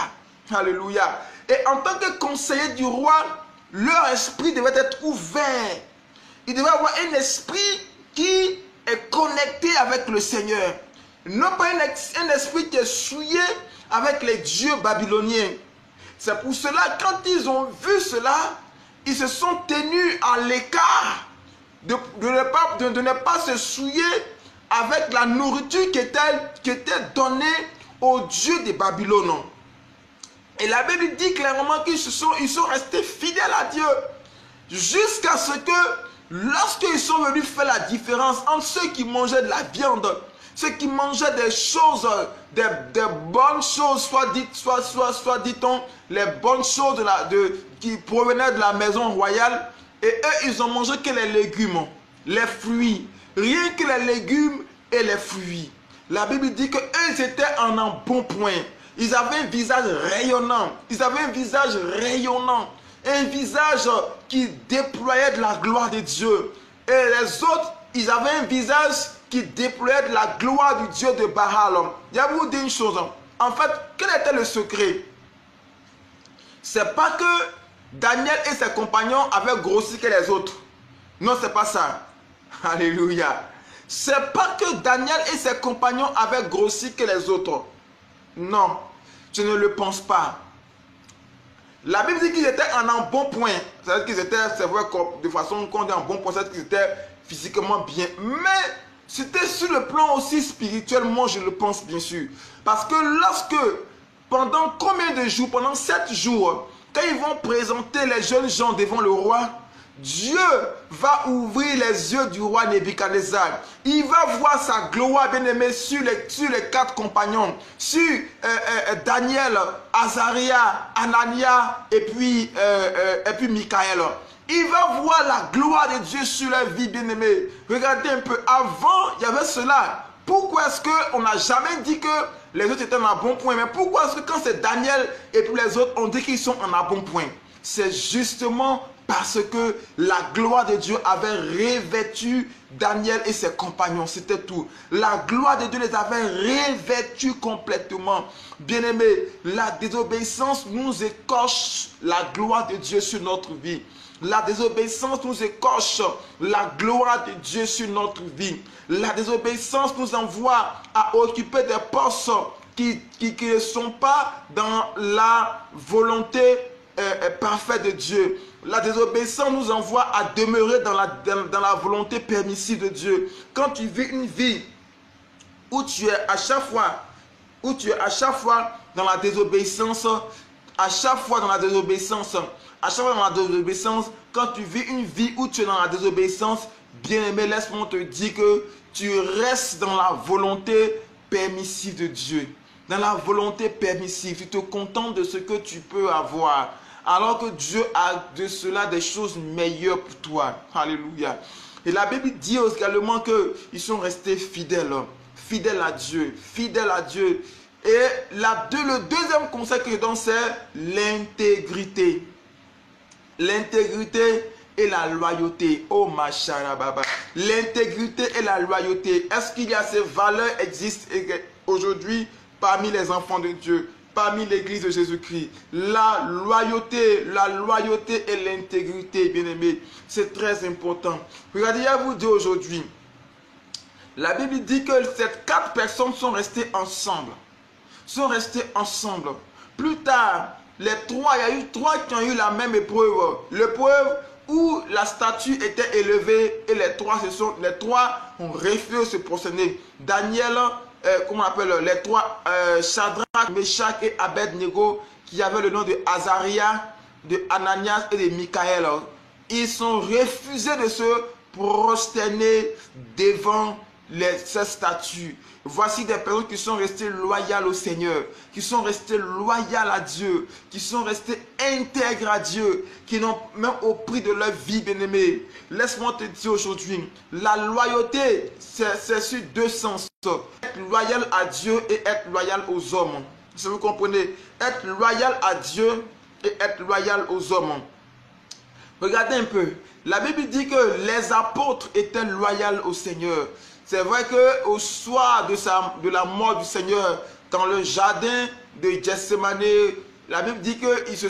Alléluia. Et en tant que conseillers du roi, leur esprit devait être ouvert. Il devait avoir un esprit qui est connecté avec le Seigneur. Non pas un esprit qui est souillé avec les dieux babyloniens. C'est pour cela, quand ils ont vu cela, ils se sont tenus à l'écart de ne pas se souiller avec la nourriture qui était donnée aux dieux de Babylone. Et la Bible dit clairement qu'ils sont restés fidèles à Dieu. Jusqu'à ce que, lorsqu'ils sont venus faire la différence entre ceux qui mangeaient de la viande, ceux qui mangeaient des choses, des bonnes choses, soit dit-on, les bonnes choses qui provenaient de la maison royale, et eux, ils ont mangé que les légumes, les fruits, rien que les légumes et les fruits. La Bible dit qu'eux, ils étaient en un bon point. Ils avaient un visage rayonnant. Ils avaient un visage rayonnant. Un visage qui déployait de la gloire de Dieu. Et les autres, ils avaient un visage qui déployait de la gloire du Dieu de Baal. Je vais vous dire une chose. En fait, quel était le secret? C'est pas que Daniel et ses compagnons avaient grossi que les autres. Non, c'est pas ça. Alléluia. C'est pas que Daniel et ses compagnons avaient grossi que les autres. Non, je ne le pense pas. La Bible dit qu'ils étaient en un bon point. C'est-à-dire qu'ils étaient, c'est vrai, de façon qu'on dit en bon point, c'est-à-dire qu'ils étaient physiquement bien. Mais c'était sur le plan aussi spirituellement, je le pense bien sûr. Parce que lorsque, pendant combien de jours, pendant 7 jours, quand ils vont présenter les jeunes gens devant le roi, Dieu va ouvrir les yeux du roi Nebuchadnezzar. Il va voir sa gloire, bien-aimé, sur les 4 compagnons, sur Daniel, Azaria, Anania et puis Michaël. Il va voir la gloire de Dieu sur leur vie, bien-aimé. Regardez un peu, avant, il y avait cela. Pourquoi est-ce qu'on n'a jamais dit que les autres étaient en un bon point? Mais pourquoi est-ce que quand c'est Daniel et puis les autres, on dit qu'ils sont en un bon point? C'est justement parce que la gloire de Dieu avait revêtu Daniel et ses compagnons. C'était tout. La gloire de Dieu les avait revêtus complètement. Bien-aimés, la désobéissance nous écorche la gloire de Dieu sur notre vie. La désobéissance nous écorche la gloire de Dieu sur notre vie. La désobéissance nous envoie à occuper des postes qui ne sont pas dans la volonté parfaite de Dieu. La désobéissance nous envoie à demeurer dans la volonté permissive de Dieu. Quand tu vis une vie où tu es à chaque fois dans la désobéissance, quand tu vis une vie où tu es dans la désobéissance, bien-aimé, laisse-moi te dire que tu restes dans la volonté permissive de Dieu. Dans la volonté permissive, tu te contentes de ce que tu peux avoir. Alors que Dieu a de cela des choses meilleures pour toi. Alléluia. Et la Bible dit également qu'ils sont restés fidèles. Fidèles à Dieu. Fidèles à Dieu. Et le deuxième conseil que je donne, c'est l'intégrité. L'intégrité et la loyauté. Oh ma chara baba. L'intégrité et la loyauté. Est-ce qu'il y a ces valeurs existent aujourd'hui parmi les enfants de Dieu? Parmi l'église de Jésus-Christ, la loyauté et l'intégrité, bien-aimés, c'est très important. Regardez, je vous dis aujourd'hui, la Bible dit que ces 4 personnes sont restées ensemble. Plus tard, il y a eu 3 qui ont eu la même épreuve. L'épreuve où la statue était élevée et les 3 ont refusé de se prosterner. Daniel, comment on appelle les 3 Shadrach, Meshach et Abednego, qui avaient le nom de Azaria, de Ananias et de Michaël. Ils sont refusés de se prosterner devant ces statues. Voici des personnes qui sont restées loyales au Seigneur, qui sont restées loyales à Dieu, qui sont restées intègres à Dieu, qui n'ont même au prix de leur vie, bien-aimé. Laisse-moi te dire aujourd'hui, la loyauté, c'est sur 2 sens. Être loyal à Dieu et être loyal aux hommes. Si vous comprenez, être loyal à Dieu et être loyal aux hommes. Regardez un peu, La Bible dit que les apôtres étaient loyaux au Seigneur. C'est vrai qu'au soir de la mort du Seigneur, dans le jardin de Gethsemane, la Bible dit qu'ils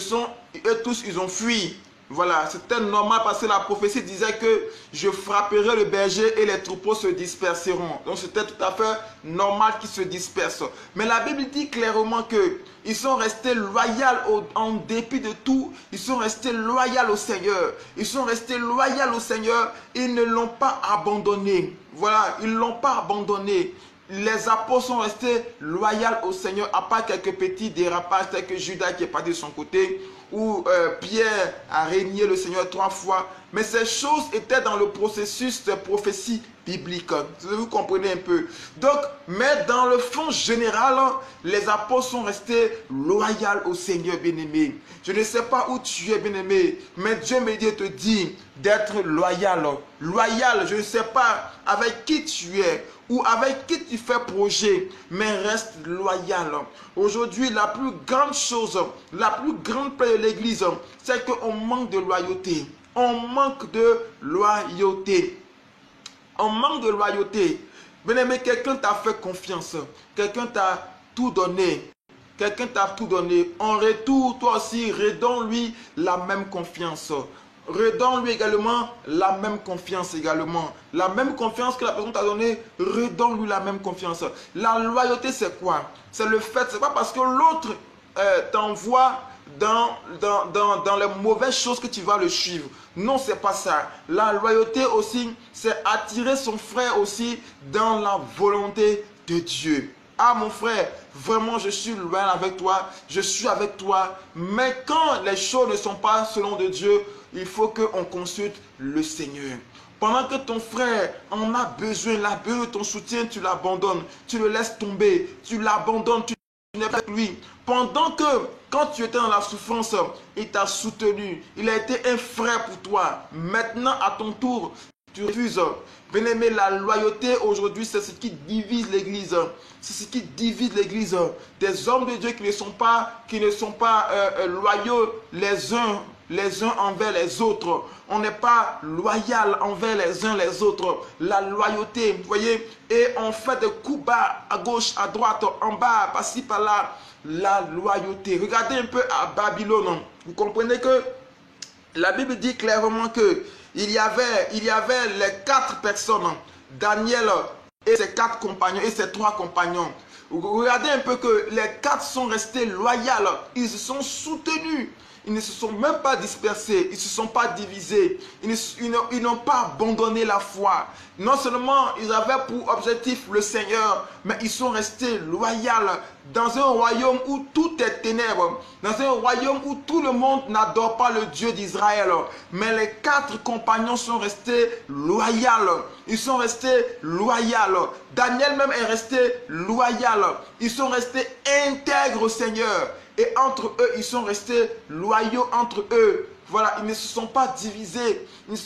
eux tous, ils ont fui. Voilà, c'était normal parce que la prophétie disait que je frapperai le berger et les troupeaux se disperseront. Donc c'était tout à fait normal qu'ils se dispersent. Mais la Bible dit clairement qu'ils sont restés loyaux en dépit de tout. Ils sont restés loyaux au Seigneur. Ils sont restés loyaux au Seigneur. Ils ne l'ont pas abandonné. Voilà, ils ne l'ont pas abandonné. Les apôtres sont restés loyaux au Seigneur, à part quelques petits dérapages, tels que Judas qui est parti de son côté, ou Pierre a régné le Seigneur 3 fois. Mais ces choses étaient dans le processus de prophétie biblique. Vous comprenez un peu. Donc, mais dans le fond général, les apôtres sont restés loyaux au Seigneur, bien-aimé. Je ne sais pas où tu es, bien-aimé, mais Dieu me dit, te dit d'être loyal. Loyal, je ne sais pas avec qui tu es ou avec qui tu fais projet, mais reste loyal. Aujourd'hui, la plus grande chose, la plus grande plaie de l'Église, c'est qu'on manque de loyauté. On manque de loyauté. On manque de loyauté. Bien-aimé, quelqu'un t'a fait confiance. Quelqu'un t'a tout donné. Quelqu'un t'a tout donné. En retour, toi aussi, redonne-lui la même confiance. Redonne-lui également la même confiance également. La même confiance que la personne t'a donnée, redonne-lui la même confiance. La loyauté, c'est quoi? C'est le fait, c'est pas parce que l'autre t'envoie dans les mauvaises choses que tu vas le suivre. Non, c'est pas ça. La loyauté aussi, c'est attirer son frère aussi dans la volonté de Dieu. Ah mon frère, vraiment je suis loyal avec toi, je suis avec toi. Mais quand les choses ne sont pas selon de Dieu, il faut qu'on consulte le Seigneur. Pendant que ton frère en a besoin, il a besoin de ton soutien, tu l'abandonnes, tu le laisses tomber, tu l'abandonnes, tu n'es pas avec lui. Pendant que, quand tu étais dans la souffrance, il t'a soutenu, il a été un frère pour toi. Maintenant, à ton tour, tu refuses. Bien-aimé, la loyauté aujourd'hui, c'est ce qui divise l'Église. C'est ce qui divise l'Église. Des hommes de Dieu qui ne sont pas loyaux les uns envers les autres. On n'est pas loyal envers les uns les autres. La loyauté, vous voyez, et on fait des coups bas à gauche, à droite, en bas, par-ci, par-là. La loyauté. Regardez un peu à Babylone. Vous comprenez que la Bible dit clairement que il y avait les 4 personnes, Daniel et ses 4 compagnons et ses 3 compagnons. Regardez un peu que les 4 sont restés loyaux, ils se sont soutenus, ils ne se sont même pas dispersés, ils ne se sont pas divisés, ils n'ont pas abandonné la foi. Non seulement ils avaient pour objectif le Seigneur, mais ils sont restés loyaux dans un royaume où tout est ténèbres, dans un royaume où tout le monde n'adore pas le Dieu d'Israël. Mais les 4 compagnons sont restés loyaux. Ils sont restés loyaux. Daniel même est resté loyal. Ils sont restés intègres au Seigneur. Et entre eux, ils sont restés loyaux entre eux. Voilà, ils ne se sont pas divisés. Vous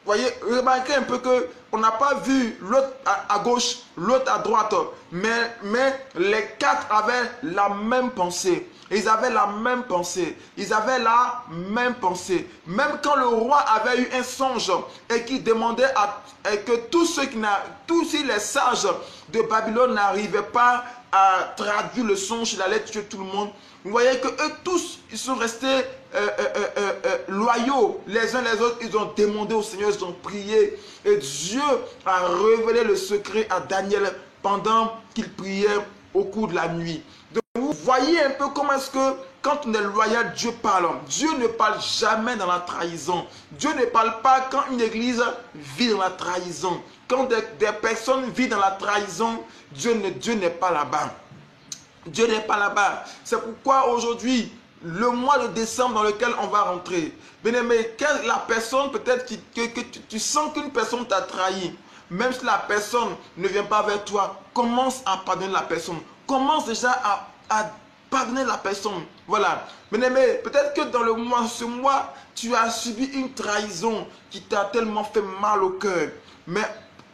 voyez, remarquez un peu que on n'a pas vu l'autre à gauche, l'autre à droite. Mais les 4 avaient la même pensée. Ils avaient la même pensée. Ils avaient la même pensée. Même quand le roi avait eu un songe et qui demandait que tous les sages de Babylone n'arrivaient pas à traduire le songe, il allait tuer tout le monde. Vous voyez que eux tous, ils sont restés loyaux les uns les autres. Ils ont demandé au Seigneur, ils ont prié. Et Dieu a révélé le secret à Daniel pendant qu'il priait au cours de la nuit. Donc vous voyez un peu comment est-ce que quand on est loyal, Dieu parle. Dieu ne parle jamais dans la trahison. Dieu ne parle pas quand une église vit dans la trahison. Quand des personnes vivent dans la trahison, Dieu n'est pas là-bas. Dieu n'est pas là-bas. C'est pourquoi aujourd'hui, le mois de décembre dans lequel on va rentrer, bien aimé, la personne peut-être que tu sens qu'une personne t'a trahi, même si la personne ne vient pas vers toi, commence à pardonner la personne. Commence déjà à pardonner la personne. Voilà. Bien aimé, peut-être que dans ce mois, tu as subi une trahison qui t'a tellement fait mal au cœur. Mais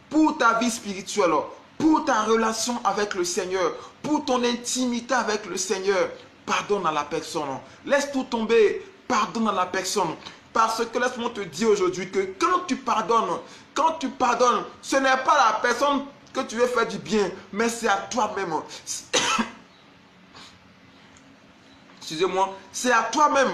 pour ta vie spirituelle, pour ta relation avec le Seigneur, pour ton intimité avec le Seigneur, pardonne à la personne. Laisse tout tomber, pardonne à la personne. Parce que laisse-moi te dire aujourd'hui que quand tu pardonnes, ce n'est pas la personne que tu veux faire du bien, mais c'est à toi-même. Excusez-moi, c'est à toi-même.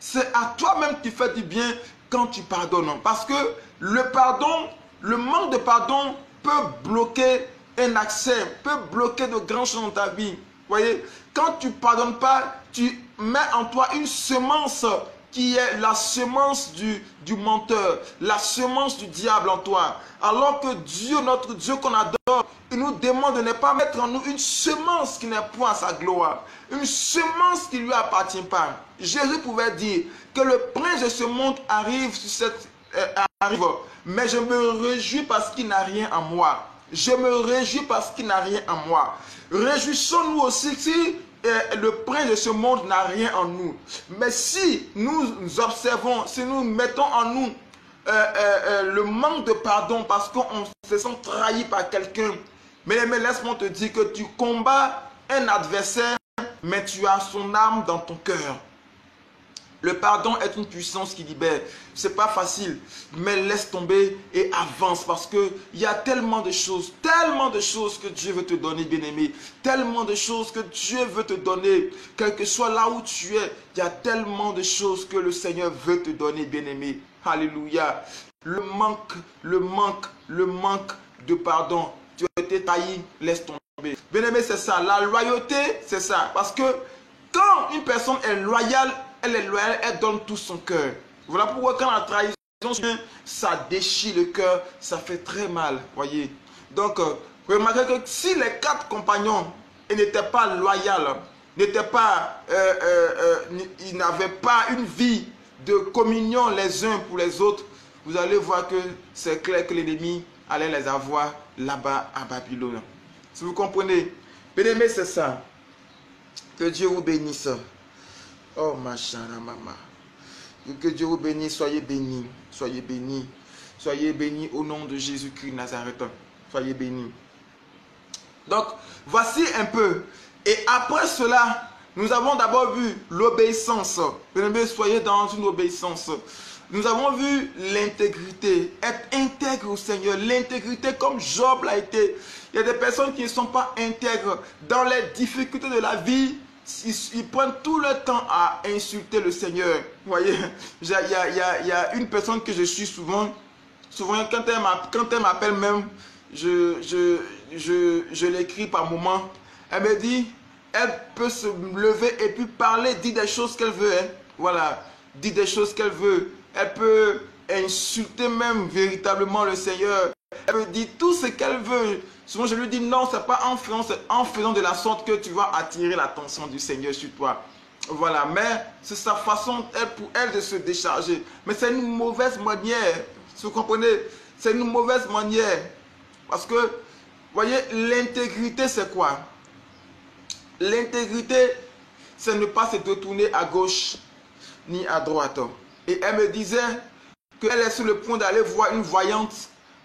C'est à toi-même qui fais du bien quand tu pardonnes. Parce que le pardon, le manque de pardon peut bloquer un accès, peut bloquer de grandes choses dans ta vie. Vous voyez, quand tu ne pardonnes pas, tu mets en toi une semence qui est la semence du menteur, la semence du diable en toi. Alors que Dieu, notre Dieu qu'on adore, il nous demande de ne pas mettre en nous une semence qui n'est point à sa gloire, une semence qui ne lui appartient pas. Jésus pouvait dire que le prince de ce monde arrive sur cette mais je me réjouis parce qu'il n'a rien en moi. Je me réjouis parce qu'il n'a rien en moi. Réjouissons-nous aussi si le prince de ce monde n'a rien en nous. Mais si nous observons, si nous mettons en nous le manque de pardon parce qu'on se sent trahi par quelqu'un, mais laisse-moi te dire que tu combats un adversaire, mais tu as son âme dans ton cœur. Le pardon est une puissance qui libère. C'est pas facile, mais laisse tomber et avance parce que il y a tellement de choses que Dieu veut te donner, bien-aimé. Tellement de choses que Dieu veut te donner, quel que soit là où tu es. Il y a tellement de choses que le Seigneur veut te donner, bien-aimé. Alléluia. Le manque de pardon. Tu as été taillé, laisse tomber. Bien-aimé, c'est ça. La loyauté, c'est ça. Parce que quand une personne est loyale, elle donne tout son cœur. Voilà pourquoi quand la trahison vient, ça déchire le cœur, ça fait très mal, voyez. Donc, remarquez que si les 4 compagnons n'étaient pas loyaux, ils n'avaient pas une vie de communion les uns pour les autres, vous allez voir que c'est clair que l'ennemi allait les avoir là-bas à Babylone. Si vous comprenez, bien-aimé, c'est ça. Que Dieu vous bénisse. Oh, ma chère maman. Que Dieu vous bénisse. Soyez bénis. Soyez bénis. Soyez bénis au nom de Jésus-Christ Nazareth. Soyez bénis. Donc, voici un peu. Et après cela, nous avons d'abord vu l'obéissance. Bien-aimés, soyez dans une obéissance. Nous avons vu l'intégrité. Être intègre au Seigneur. L'intégrité comme Job l'a été. Il y a des personnes qui ne sont pas intègres. Dans les difficultés de la vie, ils prennent tout le temps à insulter le Seigneur. Vous voyez, il y a une personne que je suis souvent quand elle m'appelle même, je l'écris par moment. Elle me dit, elle peut se lever et puis parler, dire des choses qu'elle veut. Hein. Voilà, dire des choses qu'elle veut. Elle peut insulter même véritablement le Seigneur. Elle me dit tout ce qu'elle veut. Souvent, je lui dis non, c'est pas en faisant de la sorte que tu vas attirer l'attention du Seigneur sur toi. Voilà, mais c'est sa façon pour elle de se décharger. Mais c'est une mauvaise manière. Si vous comprenez, c'est une mauvaise manière. Parce que, vous voyez, l'intégrité, c'est quoi? L'intégrité, c'est ne pas se détourner à gauche ni à droite. Et elle me disait qu'elle est sur le point d'aller voir une voyante.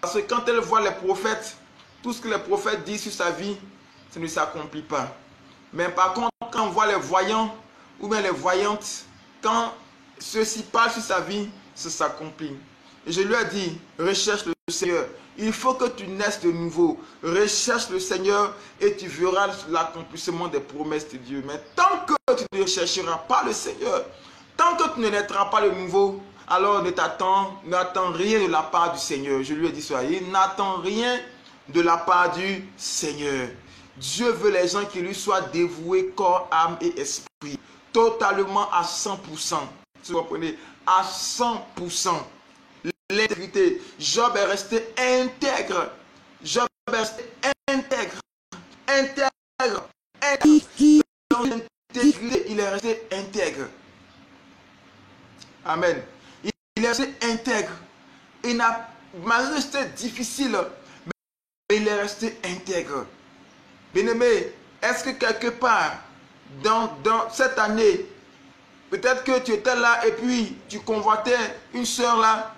Parce que quand elle voit les prophètes, tout ce que les prophètes disent sur sa vie, ça ne s'accomplit pas. Mais par contre, quand on voit les voyants ou bien les voyantes, quand ceux-ci parlent sur sa vie, ça s'accomplit. Et je lui ai dit, recherche le Seigneur. Il faut que tu naisses de nouveau. Recherche le Seigneur et tu verras l'accomplissement des promesses de Dieu. Mais tant que tu ne rechercheras pas le Seigneur, tant que tu ne naîtras pas de nouveau, alors n'attends rien de la part du Seigneur. Je lui ai dit ça. Il n'attend rien de la part du Seigneur. Dieu veut les gens qui lui soient dévoués corps, âme et esprit. Totalement à 100%. Si vous comprenez, à 100%. L'intégrité. Job est resté intègre. Job est resté intègre. Dans l'intégrité, il est resté intègre. Amen. Il est resté intègre. Il n'a malgré c'était difficile, mais il est resté intègre. Bien-aimé, est-ce que quelque part, dans cette année, peut-être que tu étais là et puis tu convoitais une soeur là,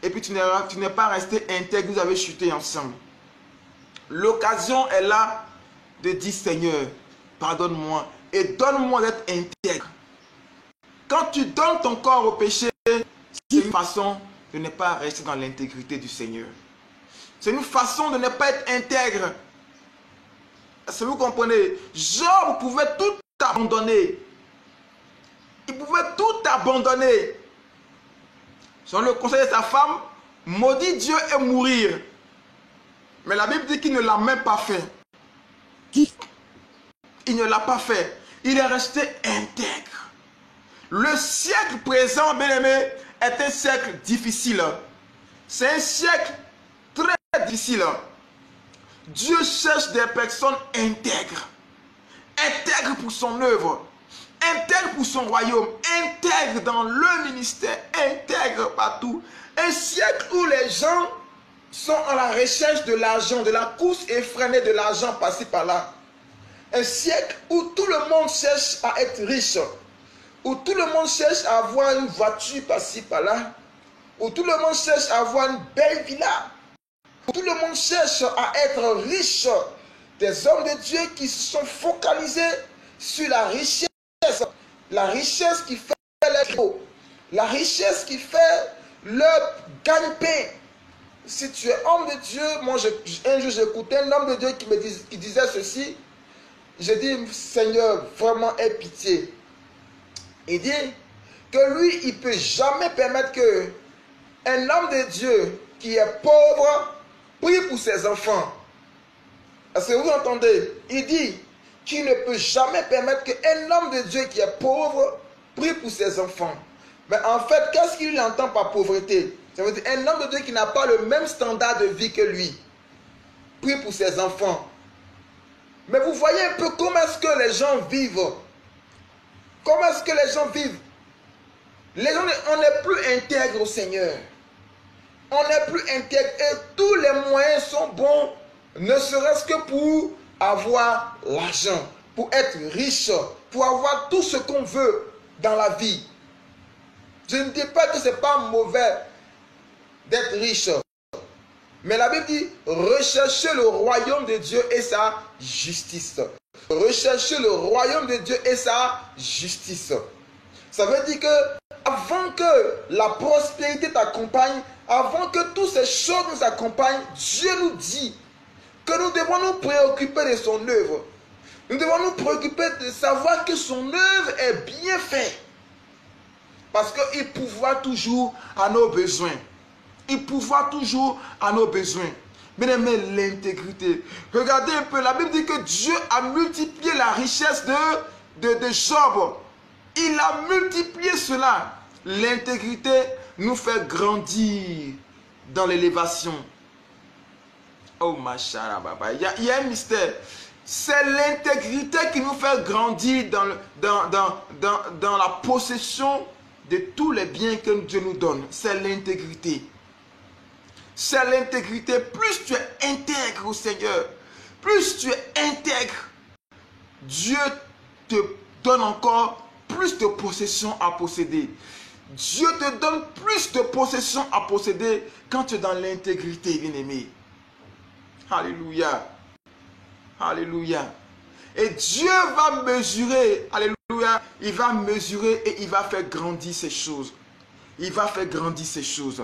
et puis tu n'es pas resté intègre, vous avez chuté ensemble. L'occasion est là de dire Seigneur, pardonne-moi et donne-moi d'être intègre. Quand tu donnes ton corps au péché, une façon de ne pas rester dans l'intégrité du Seigneur. C'est une façon de ne pas être intègre. Est-ce que vous comprenez? Job pouvait tout abandonner. Il pouvait tout abandonner. Selon le conseil de sa femme, maudit Dieu et mourir. Mais la Bible dit qu'il ne l'a même pas fait. Il ne l'a pas fait. Il est resté intègre. Le siècle présent, bien-aimé, est un siècle difficile. C'est un siècle très difficile. Dieu cherche des personnes intègres. Intègres pour son œuvre. Intègres pour son royaume. Intègres dans le ministère. Intègres partout. Un siècle où les gens sont à la recherche de l'argent, de la course effrénée de l'argent passé par là. Un siècle où tout le monde cherche à être riche. Où tout le monde cherche à avoir une voiture par-ci par-là. Où tout le monde cherche à avoir une belle villa. Où tout le monde cherche à être riche. Des hommes de Dieu qui se sont focalisés sur la richesse. La richesse qui fait leur la richesse qui fait leur gagne-pain. Si tu es homme de Dieu, moi un jour j'écoutais un homme de Dieu qui disait ceci. J'ai dit, Seigneur, vraiment aie pitié. Il dit que lui, il ne peut jamais permettre que un homme de Dieu qui est pauvre prie pour ses enfants. Est-ce que vous entendez? Il dit qu'il ne peut jamais permettre qu'un homme de Dieu qui est pauvre prie pour ses enfants. Mais en fait, qu'est-ce qu'il entend par pauvreté? Ça veut dire un homme de Dieu qui n'a pas le même standard de vie que lui prie pour ses enfants. Mais vous voyez un peu comment est-ce que les gens vivent. Comment est-ce que les gens vivent? Les gens, on n'est plus intègre au Seigneur. On n'est plus intègre et tous les moyens sont bons, ne serait-ce que pour avoir l'argent, pour être riche, pour avoir tout ce qu'on veut dans la vie. Je ne dis pas que ce n'est pas mauvais d'être riche. Mais la Bible dit, recherchez le royaume de Dieu et sa justice. Recherchez le royaume de Dieu et sa justice. Ça veut dire que avant que la prospérité t'accompagne, avant que toutes ces choses nous accompagnent, Dieu nous dit que nous devons nous préoccuper de son œuvre. Nous devons nous préoccuper de savoir que son œuvre est bien faite. Parce qu'il pourvoit toujours à nos besoins. Il pourvoit toujours à nos besoins. Bien aimé, l'intégrité. Regardez un peu, la Bible dit que Dieu a multiplié la richesse de Job. Il a multiplié cela. L'intégrité nous fait grandir dans l'élévation. Oh, machallah, baba. Il y a un mystère. C'est l'intégrité qui nous fait grandir dans la possession de tous les biens que Dieu nous donne. C'est l'intégrité. C'est l'intégrité. Plus tu es intègre au Seigneur, plus tu es intègre, Dieu te donne encore plus de possessions à posséder. Dieu te donne plus de possessions à posséder quand tu es dans l'intégrité, bien-aimé. Alléluia. Alléluia. Et Dieu va mesurer, alléluia, il va mesurer et il va faire grandir ces choses. Il va faire grandir ces choses.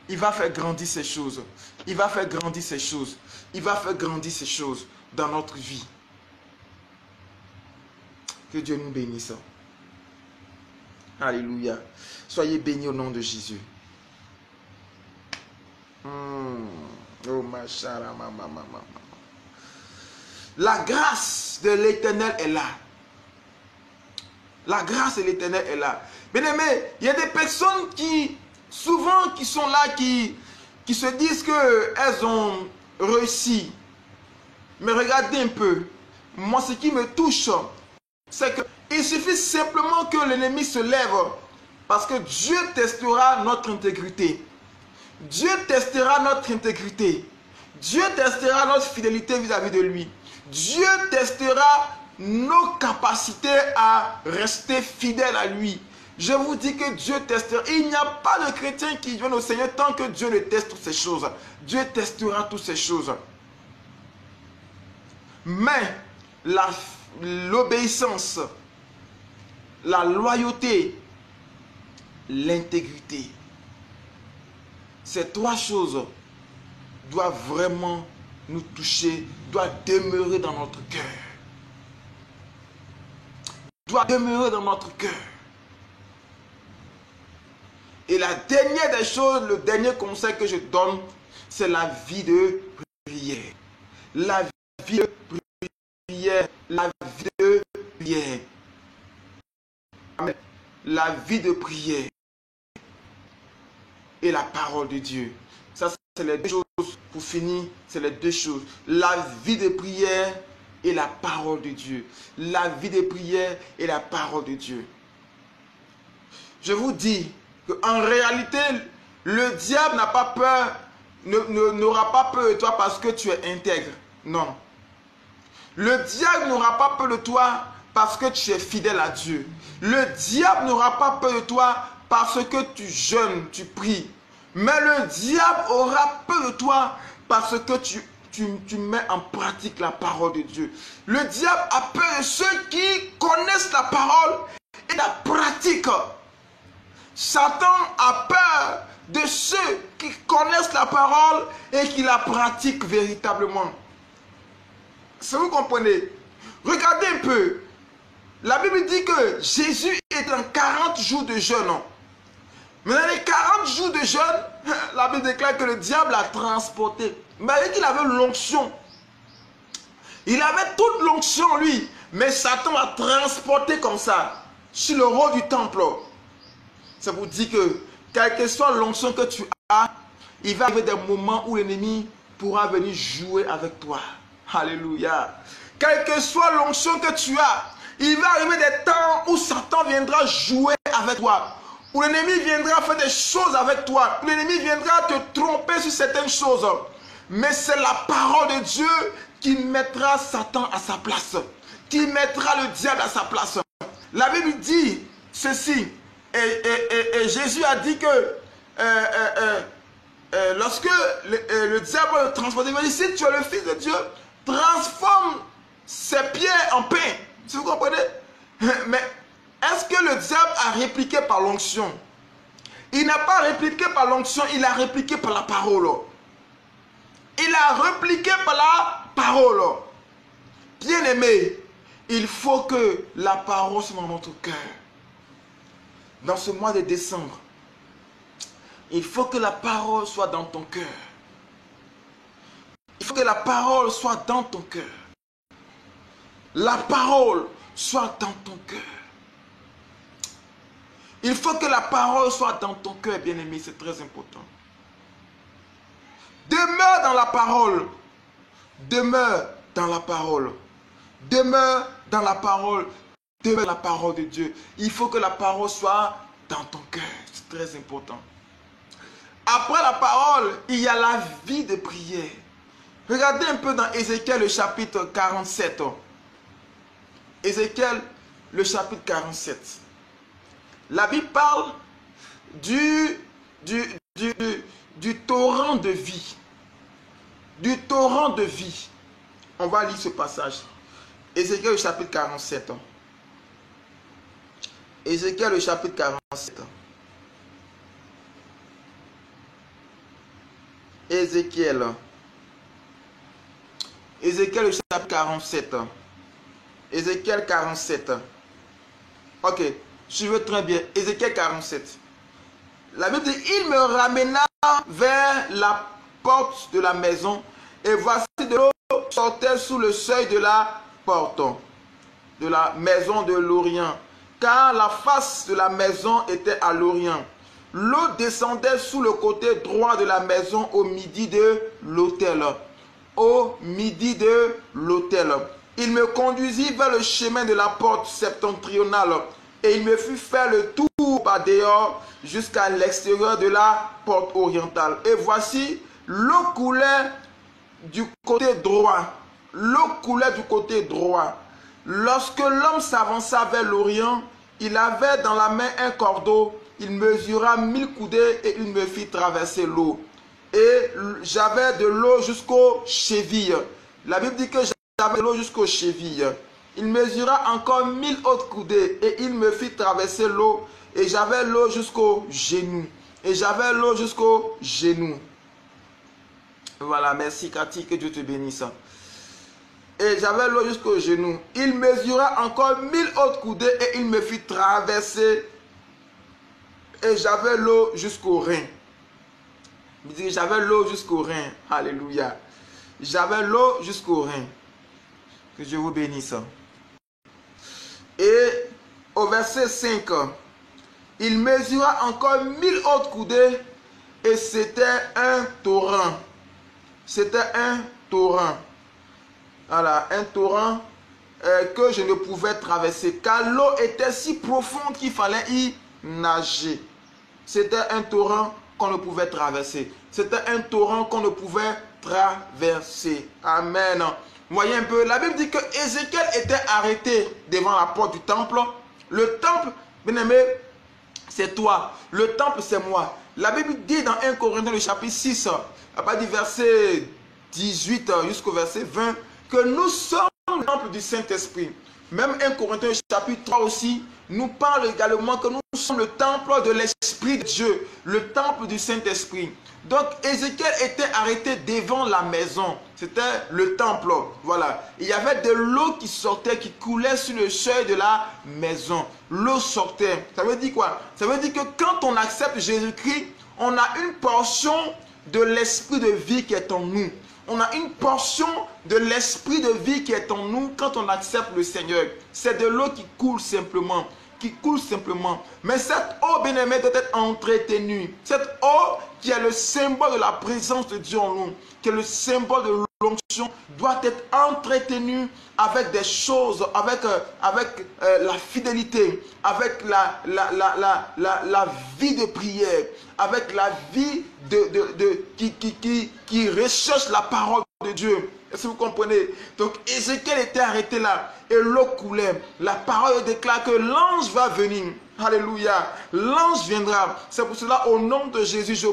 Il va faire grandir ces choses. Il va faire grandir ces choses. Il va faire grandir ces choses dans notre vie. Que Dieu nous bénisse. Alléluia. Soyez bénis au nom de Jésus. Oh, machallah, maman. La grâce de l'Éternel est là. La grâce de l'Éternel est là. Bien aimé, il y a des personnes qui, souvent, qui sont là, qui se disent qu'elles ont réussi. Mais regardez un peu. Moi, ce qui me touche, c'est qu'il suffit simplement que l'ennemi se lève. Parce que Dieu testera notre intégrité. Dieu testera notre intégrité. Dieu testera notre fidélité vis-à-vis de lui. Dieu testera nos capacités à rester fidèles à lui. Je vous dis que Dieu testera. Il n'y a pas de chrétien qui vienne au Seigneur tant que Dieu ne teste toutes ces choses. Dieu testera toutes ces choses. Mais l'obéissance, la loyauté, l'intégrité, Ces trois choses doivent vraiment nous toucher, doivent demeurer dans notre cœur. Doivent demeurer dans notre cœur. Et la dernière des choses, le dernier conseil que je donne, c'est la vie de prière. La vie de prière. La vie de prière. Amen. La vie de prière. Et la parole de Dieu. Ça, c'est les deux choses. Pour finir, c'est les deux choses. La vie de prière et la parole de Dieu. La vie de prière et la parole de Dieu. Je vous dis qu'en réalité, le diable n'a pas peur, n'aura pas peur de toi parce que tu es intègre. Non. Le diable n'aura pas peur de toi parce que tu es fidèle à Dieu. Le diable n'aura pas peur de toi parce que tu jeûnes, tu pries. Mais le diable aura peur de toi parce que tu mets en pratique la parole de Dieu. Le diable a peur de ceux qui connaissent la parole et la pratiquent. Satan a peur de ceux qui connaissent la parole et qui la pratiquent véritablement. Si vous comprenez, regardez un peu. La Bible dit que Jésus est en 40 jours de jeûne. Mais dans les 40 jours de jeûne, la Bible déclare que le diable l'a transporté. Malgré qu'il avait l'onction. Il avait toute l'onction lui. Mais Satan l'a transporté comme ça. Sur le rôle du temple. Ça vous dit que, quelle que soit l'onction que tu as, il va arriver des moments où l'ennemi pourra venir jouer avec toi. Alléluia. Quelle que soit l'onction que tu as, il va arriver des temps où Satan viendra jouer avec toi. Où l'ennemi viendra faire des choses avec toi. Où l'ennemi viendra te tromper sur certaines choses. Mais c'est la parole de Dieu qui mettra Satan à sa place. Qui mettra le diable à sa place. La Bible dit ceci. Et Jésus a dit que lorsque le diable le transporte, il va dire, si tu es le Fils de Dieu, transforme ses pieds en pain. Si vous comprenez? Mais est-ce que le diable a répliqué par l'onction? Il n'a pas répliqué par l'onction, il a répliqué par la parole. Il a répliqué par la parole. Bien-aimé, il faut que la parole soit dans notre cœur. Dans ce mois de décembre, il faut que la parole soit dans ton cœur. Il faut que la parole soit dans ton cœur. La parole soit dans ton cœur. Il faut que la parole soit dans ton cœur, bien-aimé, c'est très important. Demeure dans la parole. Demeure dans la parole. Demeure dans la parole. Demeure dans la parole de Dieu. Il faut que la parole soit dans ton cœur. C'est très important. Après la parole, il y a la vie de prière. Regardez un peu dans Ézéchiel le chapitre 47. Ézéchiel le chapitre 47. La Bible parle du torrent de vie. Du torrent de vie. On va lire ce passage. Ézéchiel le chapitre 47. Ézéchiel le chapitre 47. Ézéchiel le chapitre 47. Ézéchiel 47. Ok, suivez très bien. Ézéchiel 47. La Bible dit, il me ramena vers la porte de la maison, et voici de l'eau sortait sous le seuil de la porte de la maison de l'Orient, car la face de la maison était à l'Orient. L'eau descendait sous le côté droit de la maison au midi de l'autel. Au midi de l'autel. Il me conduisit vers le chemin de la porte septentrionale et il me fit faire le tour par dehors jusqu'à l'extérieur de la porte orientale. Et voici, l'eau coulait du côté droit. L'eau coulait du côté droit. Lorsque l'homme s'avança vers l'Orient, il avait dans la main un cordeau. Il mesura 1000 coudées et il me fit traverser l'eau. Et j'avais de l'eau jusqu'aux chevilles. La Bible dit que j'avais de l'eau jusqu'aux chevilles. Il mesura encore 1000 autres coudées et il me fit traverser l'eau. Et j'avais l'eau jusqu'aux genoux. Et j'avais l'eau jusqu'au genou. Voilà, merci Cathy, que Dieu te bénisse. Et j'avais l'eau jusqu'au genou. Il mesura encore 1000 autres coudées et il me fit traverser. Et j'avais l'eau jusqu'au rein. Il dit, j'avais l'eau jusqu'au rein. Alléluia. J'avais l'eau jusqu'au rein. Que Dieu vous bénisse. Et au verset 5, il mesura encore 1000 autres coudées et c'était un torrent. C'était un torrent. Voilà, un torrent que je ne pouvais traverser car l'eau était si profonde qu'il fallait y nager. C'était un torrent qu'on ne pouvait traverser. C'était un torrent qu'on ne pouvait traverser. Amen. Voyez un peu, la Bible dit que Ézéchiel était arrêté devant la porte du temple. Le temple, bien aimé, c'est toi. Le temple, c'est moi. La Bible dit dans 1 Corinthiens, le chapitre 6, à partir du verset 18 jusqu'au verset 20, que nous sommes le temple du Saint-Esprit. Même 1 Corinthiens, chapitre 3 aussi, nous parle également que nous sommes le temple de l'Esprit de Dieu, le temple du Saint-Esprit. Donc, Ézéchiel était arrêté devant la maison. C'était le temple. Voilà. Il y avait de l'eau qui sortait, qui coulait sur le seuil de la maison. L'eau sortait. Ça veut dire quoi? Ça veut dire que quand on accepte Jésus-Christ, on a une portion de l'esprit de vie qui est en nous. On a une portion de l'esprit de vie qui est en nous quand on accepte le Seigneur. C'est de l'eau qui coule simplement. Qui coule simplement. Mais cette eau, bien-aimée, doit être entretenue. Cette eau qui est le symbole de la présence de Dieu en nous, qui est le symbole de l'onction, doit être entretenue avec des choses, avec la fidélité, avec la vie de prière, avec la vie qui recherche la parole de Dieu. Est-ce que vous comprenez? Donc Ézéchiel était arrêté là et l'eau coulait. La parole déclare que l'ange va venir. Alléluia. L'ange viendra. C'est pour cela, au nom de Jésus, je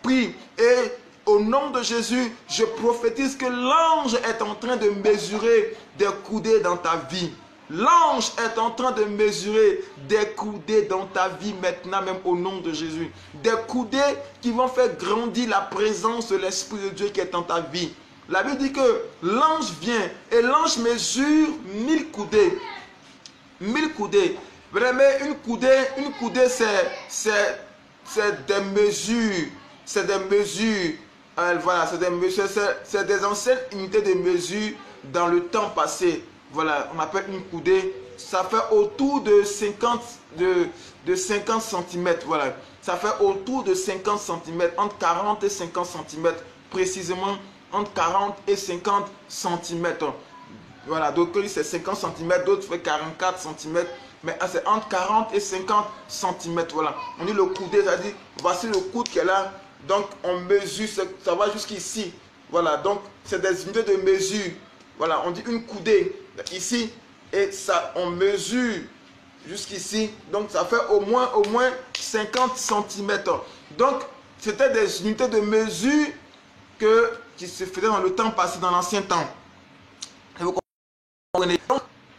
prie et au nom de Jésus, je prophétise que l'ange est en train de mesurer des coudées dans ta vie. L'ange est en train de mesurer des coudées dans ta vie maintenant, même au nom de Jésus. Des coudées qui vont faire grandir la présence de l'Esprit de Dieu qui est dans ta vie. La Bible dit que l'ange vient et l'ange mesure 1000 coudées. 1000 coudées. Vraiment, une coudée c'est des mesures. C'est des mesures. Voilà, c'est des mesures. C'est des anciennes unités de mesure dans le temps passé. Voilà, on appelle une coudée. Ça fait autour de 50 cm. Voilà, ça fait autour de 50 cm, entre 40 et 50 cm précisément. Entre 40 et 50 cm. Voilà, d'autres c'est 50 cm, d'autres fait 44 cm. Mais c'est entre 40 et 50 cm. Voilà, on dit le coudé, c'est-à-dire, voici le coude qui est là. Donc, on mesure, ça va jusqu'ici. Voilà, donc, c'est des unités de mesure. Voilà, on dit une coudée ici. Et ça, on mesure jusqu'ici. Donc, ça fait au moins 50 cm. Donc, c'était des unités de mesure qui se faisait dans le temps passé, dans l'ancien temps. Vous comprenez?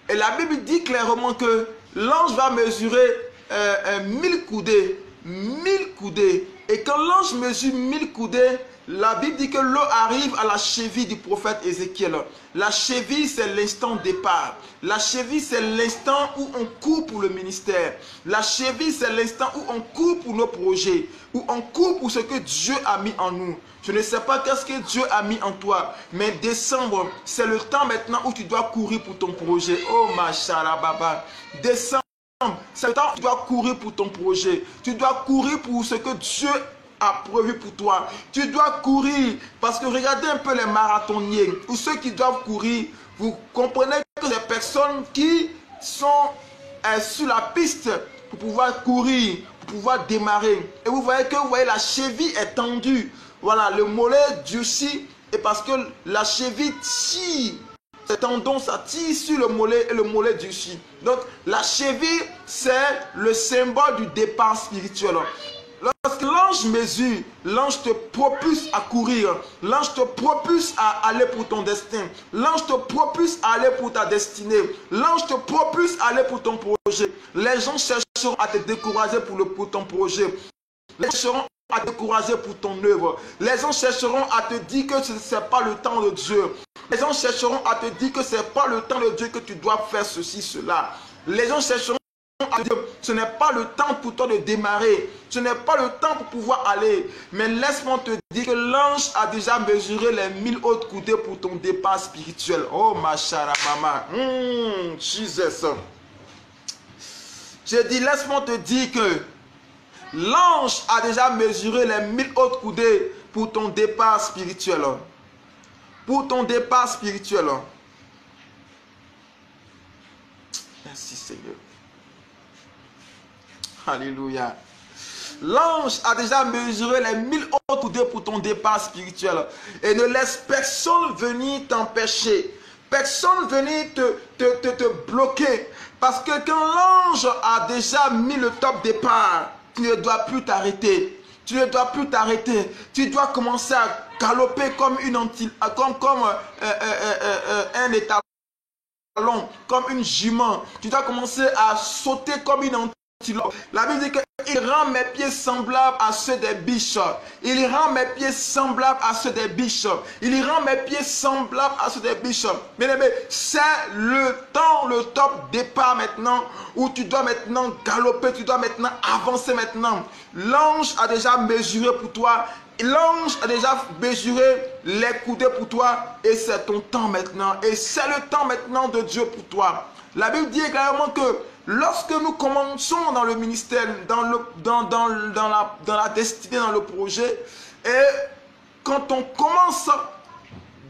Et la Bible dit clairement que l'ange va mesurer 1000 coudées. 1000 coudées. Et quand l'ange mesure 1000 coudées, la Bible dit que l'eau arrive à la cheville du prophète Ézéchiel. La cheville, c'est l'instant départ. La cheville, c'est l'instant où on court pour le ministère. La cheville, c'est l'instant où on court pour nos projets. Où on court pour ce que Dieu a mis en nous. Je ne sais pas qu'est-ce que Dieu a mis en toi. Mais décembre, c'est le temps maintenant où tu dois courir pour ton projet. Oh, ma baba. Décembre, c'est le temps où tu dois courir pour ton projet. Tu dois courir pour ce que Dieu a prévu pour toi. Tu dois courir parce que regardez un peu les marathoniens ou ceux qui doivent courir. Vous comprenez que les personnes qui sont sur la piste pour pouvoir courir, pour pouvoir démarrer. Et vous voyez la cheville est tendue. Voilà, le mollet durcit et parce que la cheville tire. Ces tendons, ça tire sur le mollet et le mollet durcit. Donc, la cheville, c'est le symbole du départ spirituel. Lorsque l'ange mesure, l'ange te propulse à courir. L'ange te propulse à aller pour ton destin. L'ange te propulse à aller pour ta destinée. L'ange te propulse à aller pour ton projet. Les gens chercheront à te décourager pour ton projet. Les gens chercheront à te décourager pour ton œuvre. Les gens chercheront à te dire que ce n'est pas le temps de Dieu. Les gens chercheront à te dire que ce n'est pas le temps de Dieu, que tu dois faire ceci, cela. Les gens chercheront à te dire ce n'est pas le temps pour toi de démarrer. Ce n'est pas le temps pour pouvoir aller. Mais laisse-moi te dire que l'ange a déjà mesuré les 1000 autres coudées pour ton départ spirituel. Oh ma chère maman. Jesus. J'ai dit, laisse-moi te dire que l'ange a déjà mesuré les 1000 autres coudées pour ton départ spirituel. Pour ton départ spirituel. Merci Seigneur. Alléluia. L'ange a déjà mesuré les 1000 autres coudées pour ton départ spirituel. Et ne laisse personne venir t'empêcher. Personne venir te bloquer. Parce que quand l'ange a déjà mis le top départ, tu ne dois plus t'arrêter. Tu ne dois plus t'arrêter. Tu dois commencer à galoper comme un étalon, comme une jument. Tu dois commencer à sauter comme une antilope. La Bible dit qu'il rend mes pieds semblables à ceux des biches. Il rend mes pieds semblables à ceux des biches. Il rend mes pieds semblables à ceux des biches. Bien aimé, c'est le temps, le top départ maintenant, où tu dois maintenant galoper, tu dois maintenant avancer maintenant. L'ange a déjà mesuré pour toi. L'ange a déjà mesuré les coudées pour toi. Et c'est ton temps maintenant. Et c'est le temps maintenant de Dieu pour toi. La Bible dit également que lorsque nous commençons dans le ministère, dans la destinée, dans le projet, et quand on commence,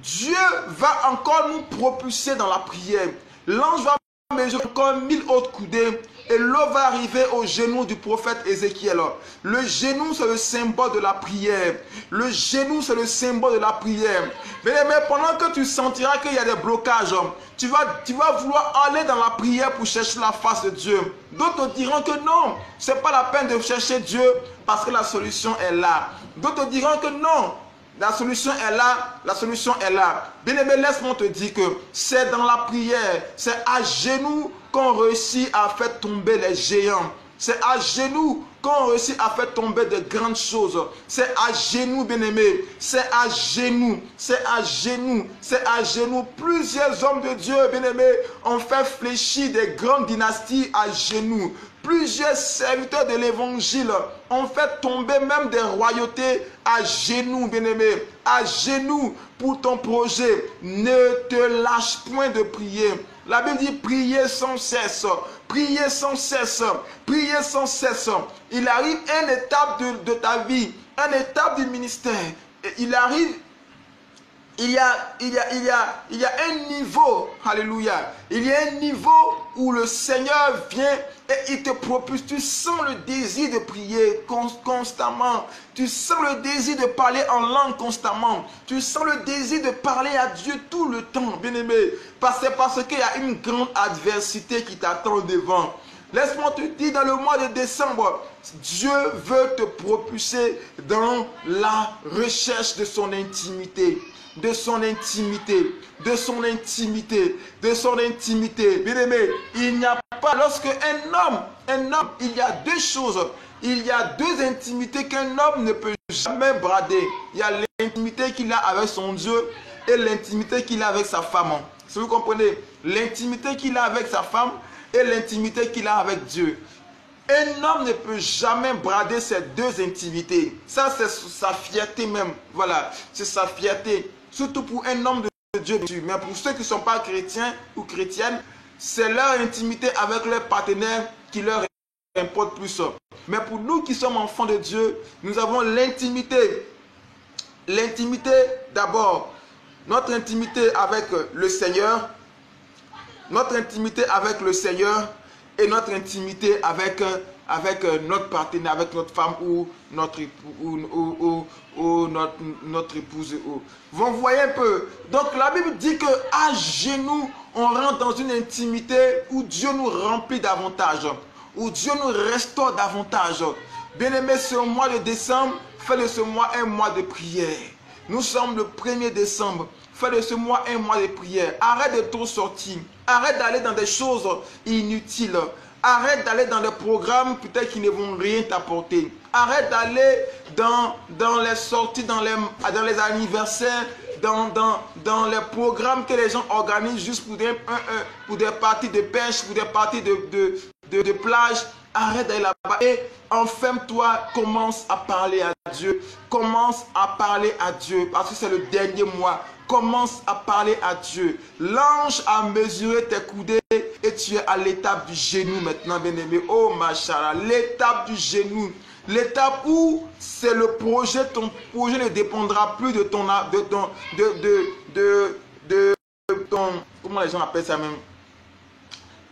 Dieu va encore nous propulser dans la prière. L'ange va mesurer encore 1000 autres coudées et l'eau va arriver au genou du prophète Ézéchiel. Le genou, c'est le symbole de la prière. Le genou, c'est le symbole de la prière. Mais pendant que tu sentiras qu'il y a des blocages, tu vas vouloir aller dans la prière pour chercher la face de Dieu. D'autres diront que non, ce n'est pas la peine de chercher Dieu parce que la solution est là. D'autres diront que non, la solution est là, la solution est là. Bien-aimé, laisse-moi te dire que c'est dans la prière, c'est à genoux qu'on réussit à faire tomber les géants. C'est à genoux qu'on réussit à faire tomber de grandes choses. C'est à genoux, bien-aimé. C'est à genoux. C'est à genoux. C'est à genoux. Plusieurs hommes de Dieu, bien-aimés, ont fait fléchir des grandes dynasties à genoux. Plusieurs serviteurs de l'évangile ont fait tomber même des royautés à genoux, bien-aimés. À genoux pour ton projet. Ne te lâche point de prier. La Bible dit prier sans cesse. Priez sans cesse. Priez sans cesse. Il arrive une étape de ta vie, une étape du ministère. Il arrive, il y a un niveau, alléluia. Il y a un niveau où le Seigneur vient et il te propulse. Tu sens le désir de prier constamment. Tu sens le désir de parler en langue constamment. Tu sens le désir de parler à Dieu tout le temps, bien-aimé. Parce qu'il y a une grande adversité qui t'attend devant. Laisse-moi te dire, dans le mois de décembre, Dieu veut te propulser dans la recherche de son intimité. De son intimité, de son intimité, de son intimité. Bien-aimé, il n'y a pas, lorsque un homme, il y a deux choses. Il y a deux intimités qu'un homme ne peut jamais brader. Il y a l'intimité qu'il a avec son Dieu et l'intimité qu'il a avec sa femme. Si vous comprenez, l'intimité qu'il a avec sa femme et l'intimité qu'il a avec Dieu. Un homme ne peut jamais brader ces deux intimités. Ça, c'est sa fierté même. Voilà, c'est sa fierté. Surtout pour un homme de Dieu. Mais pour ceux qui ne sont pas chrétiens ou chrétiennes, c'est leur intimité avec leur partenaire qui leur importe plus. Mais pour nous qui sommes enfants de Dieu, nous avons l'intimité. L'intimité d'abord. Notre intimité avec le Seigneur. Notre intimité avec le Seigneur. Et notre intimité avec notre partenaire, avec notre femme ou notre épouse. Vous voyez un peu. Donc la Bible dit qu'à genoux, on rentre dans une intimité où Dieu nous remplit davantage, où Dieu nous restaure davantage. Bien-aimé, ce mois de décembre, fais de ce mois un mois de prière. Nous sommes le 1er décembre. Fais de ce mois un mois de prière. Arrête de trop sortir. Arrête d'aller dans des choses inutiles. Arrête d'aller dans des programmes peut-être qui ne vont rien t'apporter. Arrête d'aller dans les sorties, dans les anniversaires, dans les programmes que les gens organisent juste pour des parties de pêche, pour des parties de plage. Arrête d'aller là-bas et enferme-toi, commence à parler à Dieu. Commence à parler à Dieu parce que c'est le dernier mois. Commence à parler à Dieu. L'ange a mesuré tes coudées et tu es à l'étape du genou maintenant, bien-aimé. Oh, machallah, l'étape du genou. L'étape où c'est le projet, ton projet ne dépendra plus de ton, comment les gens appellent ça même?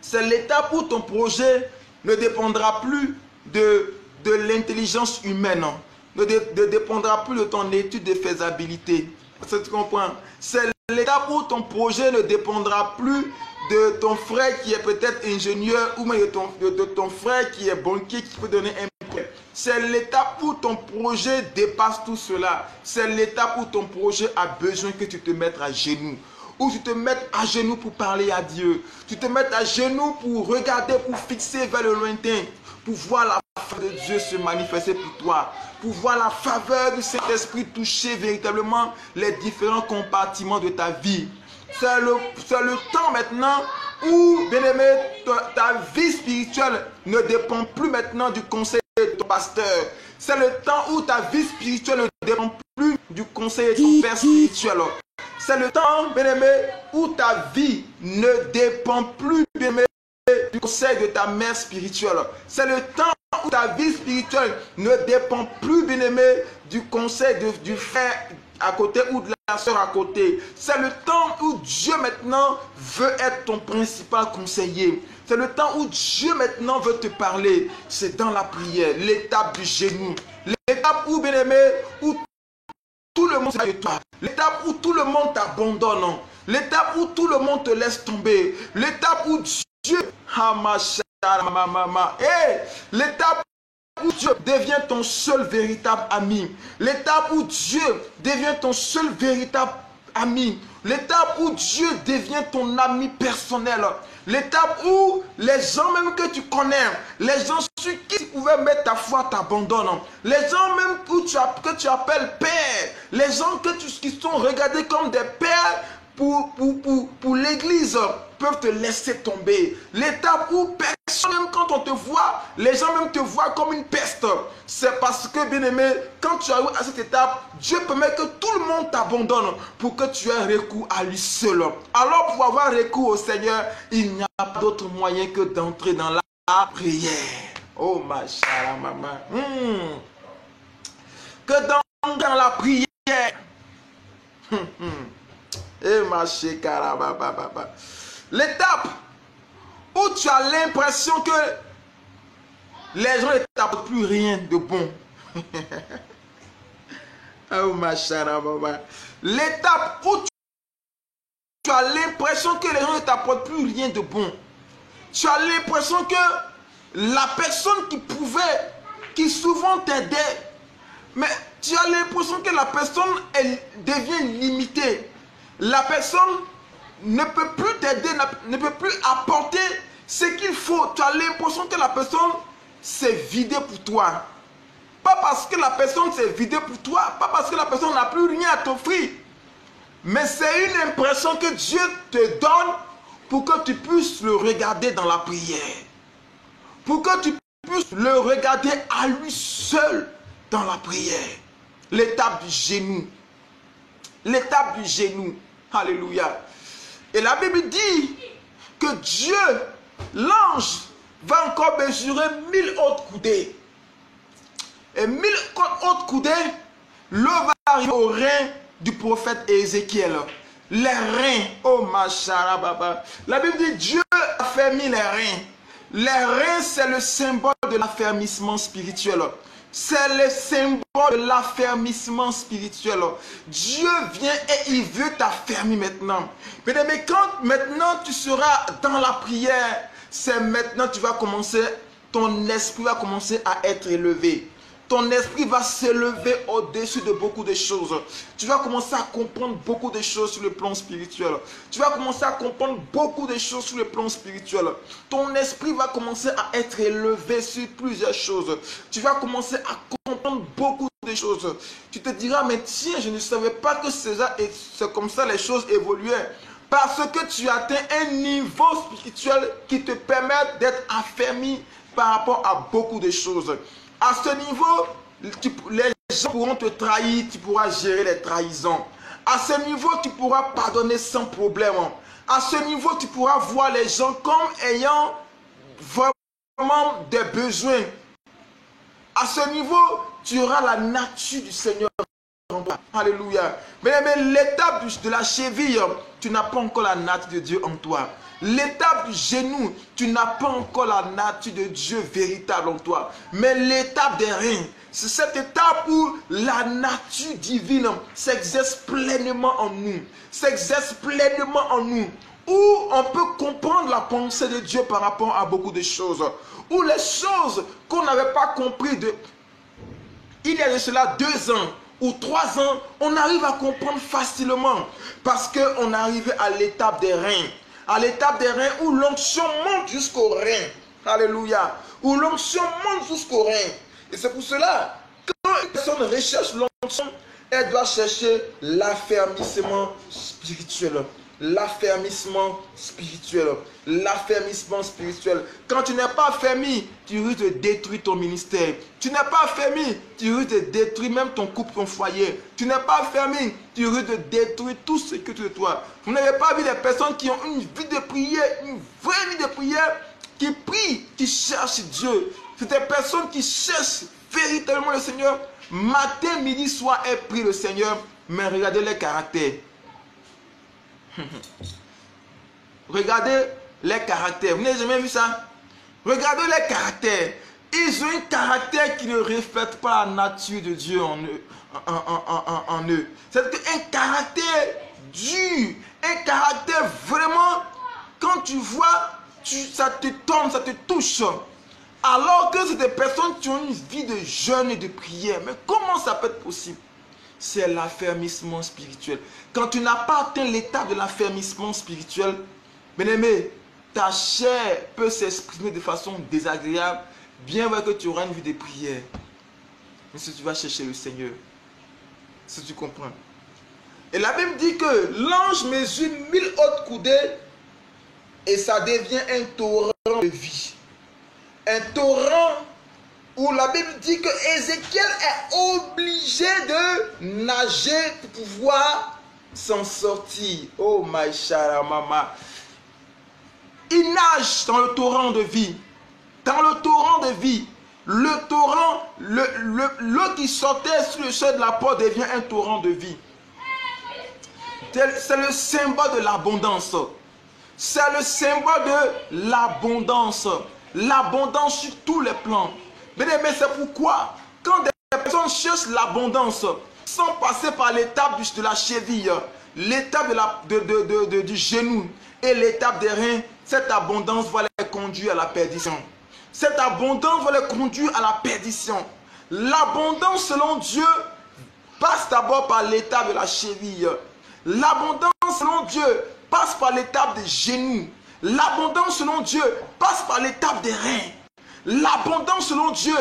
C'est l'étape où ton projet ne dépendra plus de l'intelligence humaine, non? Ne dépendra plus de ton étude de faisabilité. Tu comprends? C'est l'étape où ton projet ne dépendra plus de ton frère qui est peut-être ingénieur ou même de ton frère qui est banquier qui peut donner un prêt. C'est l'étape où ton projet dépasse tout cela. C'est l'étape où ton projet a besoin que tu te mettes à genoux. Où tu te mettes à genoux pour parler à Dieu. Tu te mettes à genoux pour regarder, pour fixer vers le lointain. Pour voir la faveur de Dieu se manifester pour toi. Pour voir la faveur du Saint-Esprit toucher véritablement les différents compartiments de ta vie. C'est le temps maintenant où, bien-aimé, ta vie spirituelle ne dépend plus maintenant du conseil de ton pasteur. C'est le temps où ta vie spirituelle ne dépend plus du conseil de ton père spirituel. C'est le temps, bien-aimé, où ta vie ne dépend plus, bien-aimé, du conseil de ta mère spirituelle. C'est le temps où ta vie spirituelle ne dépend plus, bien-aimé, du conseil du frère à côté ou de la soeur à côté. C'est le temps où Dieu maintenant veut être ton principal conseiller. C'est le temps où Dieu maintenant veut te parler. C'est dans la prière, l'étape du genou. L'étape où, bien-aimé, où tout le monde s'est de toi. L'étape où tout le monde t'abandonne. L'étape où tout le monde te laisse tomber. L'étape où Dieu, l'étape où Dieu devient ton seul véritable ami. L'étape où Dieu devient ton seul véritable ami. L'étape où Dieu devient ton ami personnel. L'étape où les gens même que tu connais, les gens sur qui tu pouvais mettre ta foi t'abandonnent. Les gens même que tu appelles père. Les gens qui sont regardés comme des pères pour l'église peuvent te laisser tomber. L'étape où personne, même quand on te voit, les gens même te voient comme une peste. C'est parce que, bien-aimé, quand tu arrives à cette étape, Dieu permet que tout le monde t'abandonne pour que tu aies recours à lui seul. Alors, pour avoir recours au Seigneur, il n'y a pas d'autre moyen que d'entrer dans la prière. Oh, ma chère maman. Que dans la prière. Et ma chékara, l'étape où tu as l'impression que les gens ne t'apportent plus rien de bon. Oh ma chère, l'étape où tu as l'impression que les gens ne t'apportent plus rien de bon. Tu as l'impression que la personne qui souvent t'aidait, mais tu as l'impression que la personne, elle devient limitée. La personne ne peut plus t'aider, ne peut plus apporter ce qu'il faut. Tu as l'impression que la personne s'est vidée pour toi. Pas parce que la personne s'est vidée pour toi, pas parce que la personne n'a plus rien à t'offrir. Mais c'est une impression que Dieu te donne pour que tu puisses le regarder dans la prière. Pour que tu puisses le regarder à lui seul dans la prière. L'étape du genou. L'étape du genou. Alléluia. Et la Bible dit que Dieu, l'ange, va encore mesurer 1000 autres coudées. Et 1000 autres coudées, l'eau va arriver aux reins du prophète Ézéchiel. Les reins, oh ma chara baba. La Bible dit Dieu a fermé les reins. Les reins, c'est le symbole de l'affermissement spirituel. C'est le symbole de l'affermissement spirituel. Dieu vient et il veut t'affermir maintenant. Mais quand maintenant tu seras dans la prière, c'est maintenant tu vas commencer, ton esprit va commencer à être élevé. ton esprit va s'élever au-dessus de beaucoup de choses. Tu vas commencer à comprendre beaucoup de choses sur le plan spirituel. Tu vas commencer à comprendre beaucoup de choses sur le plan spirituel. Ton esprit va commencer à être élevé sur plusieurs choses. Tu vas commencer à comprendre beaucoup de choses. Tu te diras, mais tiens, je ne savais pas que c'est comme ça les choses évoluaient. Parce que tu atteins un niveau spirituel qui te permet d'être affermi par rapport à beaucoup de choses. À ce niveau, les gens pourront te trahir, tu pourras gérer les trahisons. À ce niveau, tu pourras pardonner sans problème. À ce niveau, tu pourras voir les gens comme ayant vraiment des besoins. À ce niveau, tu auras la nature du Seigneur. Alléluia. Mais l'étape de la cheville, tu n'as pas encore la nature de Dieu en toi. L'étape du genou, tu n'as pas encore la nature de Dieu véritable en toi. Mais l'étape des reins, c'est cette étape où la nature divine s'exerce pleinement en nous. S'exerce pleinement en nous. Où on peut comprendre la pensée de Dieu par rapport à beaucoup de choses. Où les choses qu'on n'avait pas compris il y a de cela 2 ans ou 3 ans, on arrive à comprendre facilement. Parce qu'on est arrivé à l'étape des reins. À l'étape des reins où l'onction monte jusqu'aux reins. Alléluia. Où l'onction monte jusqu'aux reins. Et c'est pour cela, quand une personne recherche l'onction, elle doit chercher l'affermissement spirituel. L'affermissement spirituel. L'affermissement spirituel. Quand tu n'es pas affermi, tu risques de détruire ton ministère. Tu n'es pas affermi, tu risques de détruire même ton couple, ton foyer. Tu n'es pas affermi, tu risques de détruire tout ce que tu es toi. Vous n'avez pas vu des personnes qui ont une vie de prière, une vraie vie de prière, qui prient, qui cherchent Dieu. C'est des personnes qui cherchent véritablement le Seigneur. Matin, midi, soir, elles prient le Seigneur. Mais regardez les caractères. Regardez les caractères. Vous n'avez jamais vu ça? Regardez les caractères. Ils ont un caractère qui ne reflète pas la nature de Dieu en eux. C'est un caractère dur. Un caractère vraiment, quand tu vois, ça te tombe, ça te touche. Alors que c'est des personnes qui ont une vie de jeûne et de prière. Mais comment ça peut être possible? C'est l'affermissement spirituel. Quand tu n'as pas atteint l'étape de l'affermissement spirituel, bien-aimé, ta chair peut s'exprimer de façon désagréable, bien vrai que tu auras une vie de prière. Mais si tu vas chercher le Seigneur, si tu comprends. Et la Bible dit que l'ange mesure 1000 autres coudées et ça devient un torrent de vie. Un torrent où la Bible dit que Ézéchiel est obligé de nager pour pouvoir s'en sortir. Oh my chara mama. Il nage dans le torrent de vie. Dans le torrent de vie. Le torrent, l'eau qui sortait sur le seuil de la porte devient un torrent de vie. C'est le symbole de l'abondance. C'est le symbole de l'abondance. L'abondance sur tous les plans. Mais c'est pourquoi, quand des personnes cherchent l'abondance, sans passer par l'étape de la cheville, l'étape du genou et l'étape des reins, cette abondance va les conduire à la perdition. Cette abondance va les conduire à la perdition. L'abondance selon Dieu passe d'abord par l'étape de la cheville. L'abondance selon Dieu passe par l'étape des genoux. L'abondance selon Dieu passe par l'étape des reins. L'abondance selon Dieu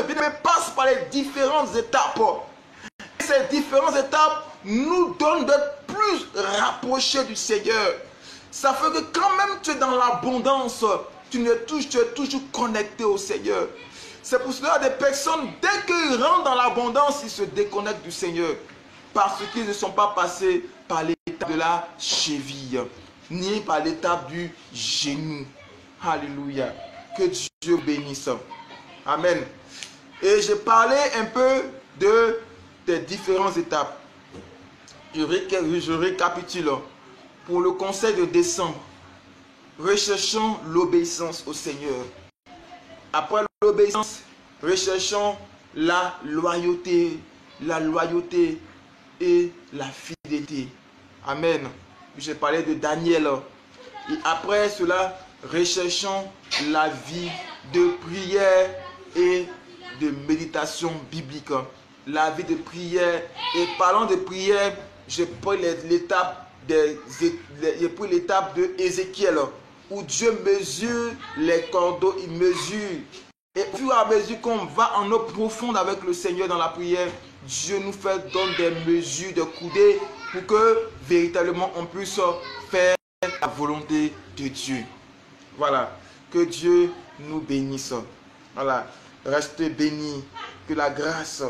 passe par les différentes étapes. Et ces différentes étapes nous donnent d'être plus rapprochés du Seigneur. Ça fait que quand même tu es dans l'abondance, tu es toujours connecté au Seigneur. C'est pour cela que des personnes, dès qu'ils rentrent dans l'abondance, ils se déconnectent du Seigneur. Parce qu'ils ne sont pas passés par l'étape de la cheville, ni par l'étape du genou. Alléluia. Que Dieu bénisse. Amen. Et j'ai parlé un peu des différentes étapes. Je récapitule. Pour le conseil de décembre, recherchons l'obéissance au Seigneur. Après l'obéissance, recherchons la loyauté et la fidélité. Amen. J'ai parlé de Daniel. Et après cela, recherchons la vie de prière et de méditation biblique. La vie de prière. Et parlant de prière, j'ai pris l'étape de Ézéchiel, où Dieu mesure les cordeaux, il mesure. Et au fur et à mesure qu'on va en eau profonde avec le Seigneur dans la prière, Dieu nous donne des mesures de coudées pour que véritablement on puisse faire la volonté de Dieu. Voilà, que Dieu nous bénisse. Voilà, restez bénis, que la grâce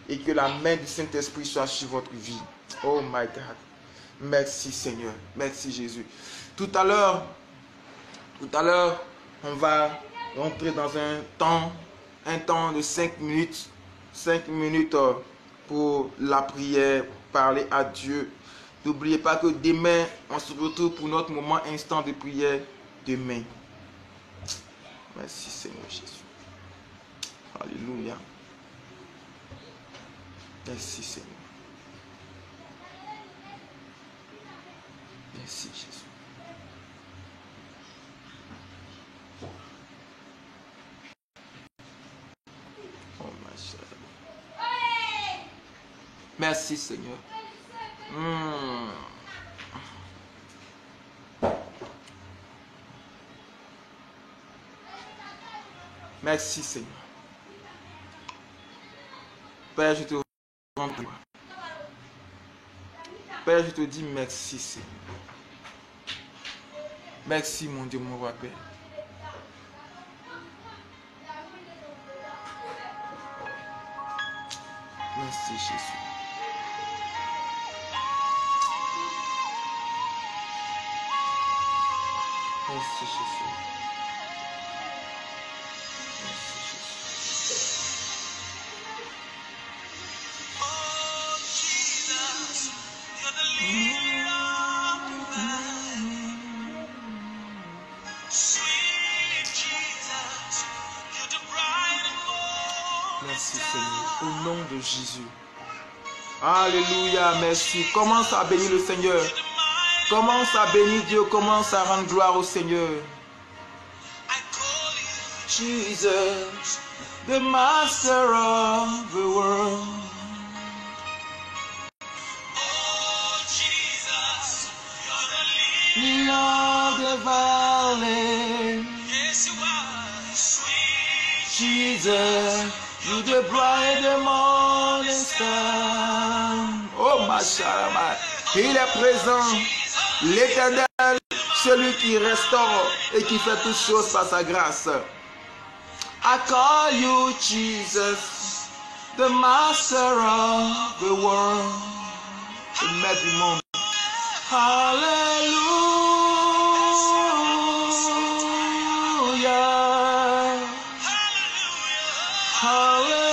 et que la main du Saint-Esprit soit sur votre vie. Oh my God. Merci Seigneur, merci Jésus. Tout à l'heure, on va rentrer dans un temps de 5 minutes. 5 minutes pour la prière, parler à Dieu. N'oubliez pas que demain, on se retrouve pour notre moment instant de prière. Demain. Merci Seigneur Jésus. Alléluia. Merci Seigneur. Merci Jésus. Oh ma chère. Merci Seigneur. Merci Seigneur. Père, je te rends gloire. Père, je te dis merci Seigneur. Merci mon Dieu, mon roi Père. Merci Jésus. Merci Jésus. Merci Jésus. Oh Jesus, you're the lily of the valley. Sweet Jesus, you're the bright and morning Merci star. Seigneur. Au nom de Jésus. Alléluia, merci. Commence à bénir le Seigneur. Commence à bénir Dieu. Commence à rendre gloire au Seigneur. I call you Jesus, the master of the world. oh Jesus, you're the lily. Lily of the valley. Yes, you are. Sweet Jesus, you the bright and morning star. Oh, ma chère, il est présent. L'Éternel, celui qui restaure et qui fait toutes choses par sa grâce. I call you Jesus, the master of the world, le maître du monde. Hallelujah, hallelujah.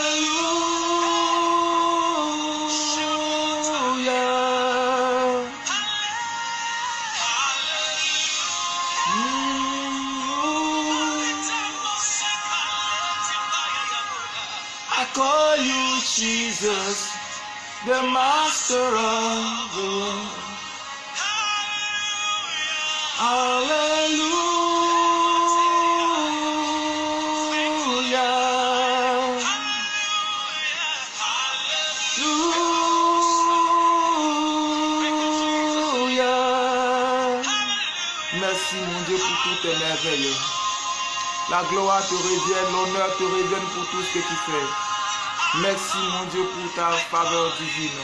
I call you Jesus, the master of the world. Hallelujah. Hallelujah. Merci mon Dieu pour toutes tes merveilles. La gloire te revienne, l'honneur te revienne pour tout ce que tu fais. Merci mon Dieu pour ta faveur divine.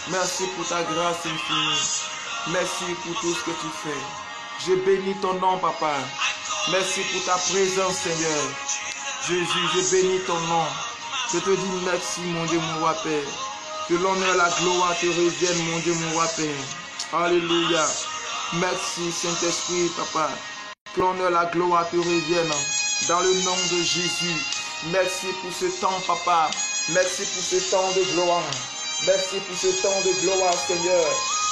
Merci pour ta grâce infinie. Merci pour tout ce que tu fais. Je bénis ton nom, Papa. Merci pour ta présence, Seigneur. Jésus, je bénis ton nom. Je te dis merci, mon Dieu, mon roi Père. Que l'honneur et la gloire te reviennent, mon Dieu, mon roi Père. Alléluia. Merci, Saint-Esprit, Papa. Que l'honneur et la gloire te reviennent. Dans le nom de Jésus. Merci pour ce temps, Papa. Merci pour ce temps de gloire. Merci pour ce temps de gloire, Seigneur.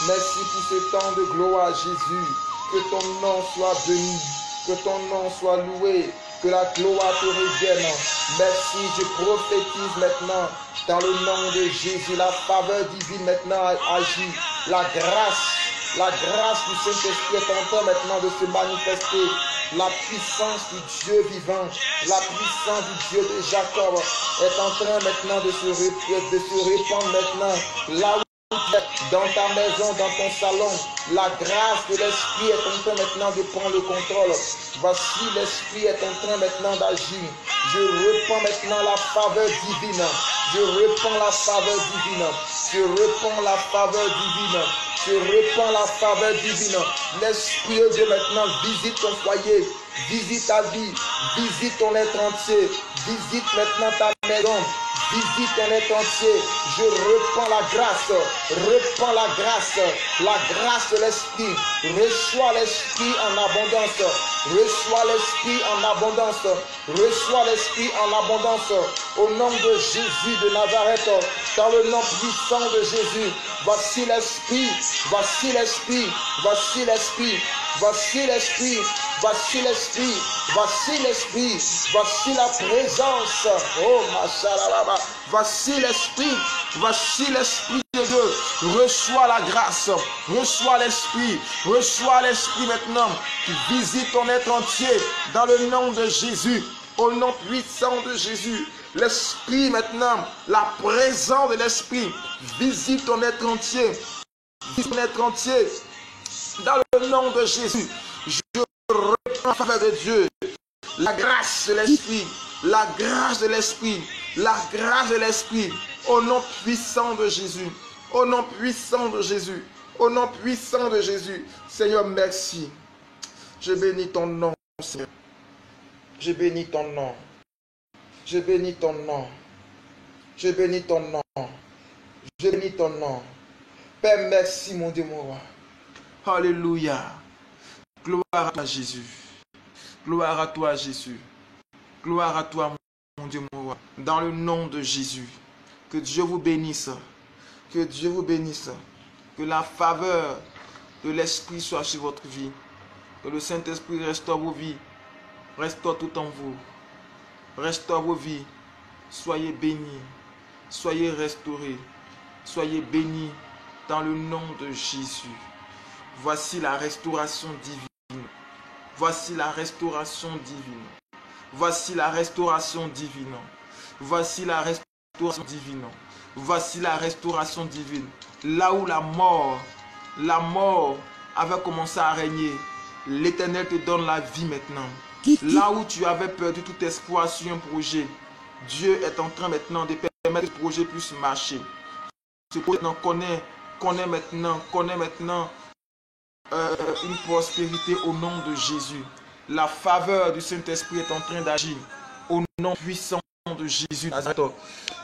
Merci pour ce temps de gloire, Jésus. Que ton nom soit béni. Que ton nom soit loué. Que la gloire te revienne. Merci, je prophétise maintenant. Dans le nom de Jésus, la faveur divine maintenant agit. La grâce La grâce du Saint-Esprit est en train maintenant de se manifester. La puissance du Dieu vivant, la puissance du Dieu de Jacob est en train maintenant de se répandre maintenant. Là où dans ta maison, dans ton salon, la grâce de l'Esprit est en train maintenant de prendre le contrôle. Voici, l'Esprit est en train maintenant d'agir. Je répands maintenant la faveur divine. Je répands la faveur divine. Je répands la faveur divine. Je répands la faveur divine. L'Esprit de Dieu maintenant visite ton foyer, visite ta vie, visite ton être entier, visite maintenant ta maison, visite ton être entier. Je répands la grâce de l'Esprit. Reçois l'Esprit en abondance. Reçois l'Esprit en abondance. Reçois l'Esprit en abondance. Au nom de Jésus de Nazareth, dans le nom puissant de Jésus, voici l'Esprit, voici l'Esprit, voici l'Esprit, voici l'Esprit, voici l'Esprit, voici l'Esprit, voici la présence. Oh, machallah, voici l'Esprit de Dieu. Reçois la grâce, reçois l'Esprit maintenant qui visite ton être entier dans le nom de Jésus, au nom puissant de Jésus. L'Esprit maintenant, la présence de l'Esprit visite ton être entier, visite ton être entier dans le nom de Jésus. Je reprends en faveur de Dieu la grâce de l'Esprit, la grâce de l'Esprit, la grâce de l'Esprit, au nom puissant de Jésus, au nom puissant de Jésus, au nom puissant de Jésus. Seigneur, merci. Je bénis ton nom, Seigneur. Je bénis ton nom. Je bénis ton nom. Je bénis ton nom. Je bénis ton nom. Père, merci, mon Dieu, mon roi. Alléluia. Gloire à toi, Jésus. Gloire à toi, Jésus. Gloire à toi, mon Dieu, mon roi. Dans le nom de Jésus. Que Dieu vous bénisse. Que Dieu vous bénisse. Que la faveur de l'Esprit soit sur votre vie. Que le Saint-Esprit restaure vos vies. Restaure tout en vous. Restaure vos vies. Soyez bénis. Soyez restaurés. Soyez bénis dans le nom de Jésus. Voici la restauration divine. Voici la restauration divine. Voici la restauration divine. Voici la restauration divine. Voici la restauration divine. Là où la mort avait commencé à régner, l'Éternel te donne la vie maintenant. Là où tu avais perdu tout espoir sur un projet, Dieu est en train maintenant de permettre que ce projet puisse marcher. Ce projet connaît maintenant une prospérité au nom de Jésus. La faveur du Saint-Esprit est en train d'agir au nom puissant de Jésus.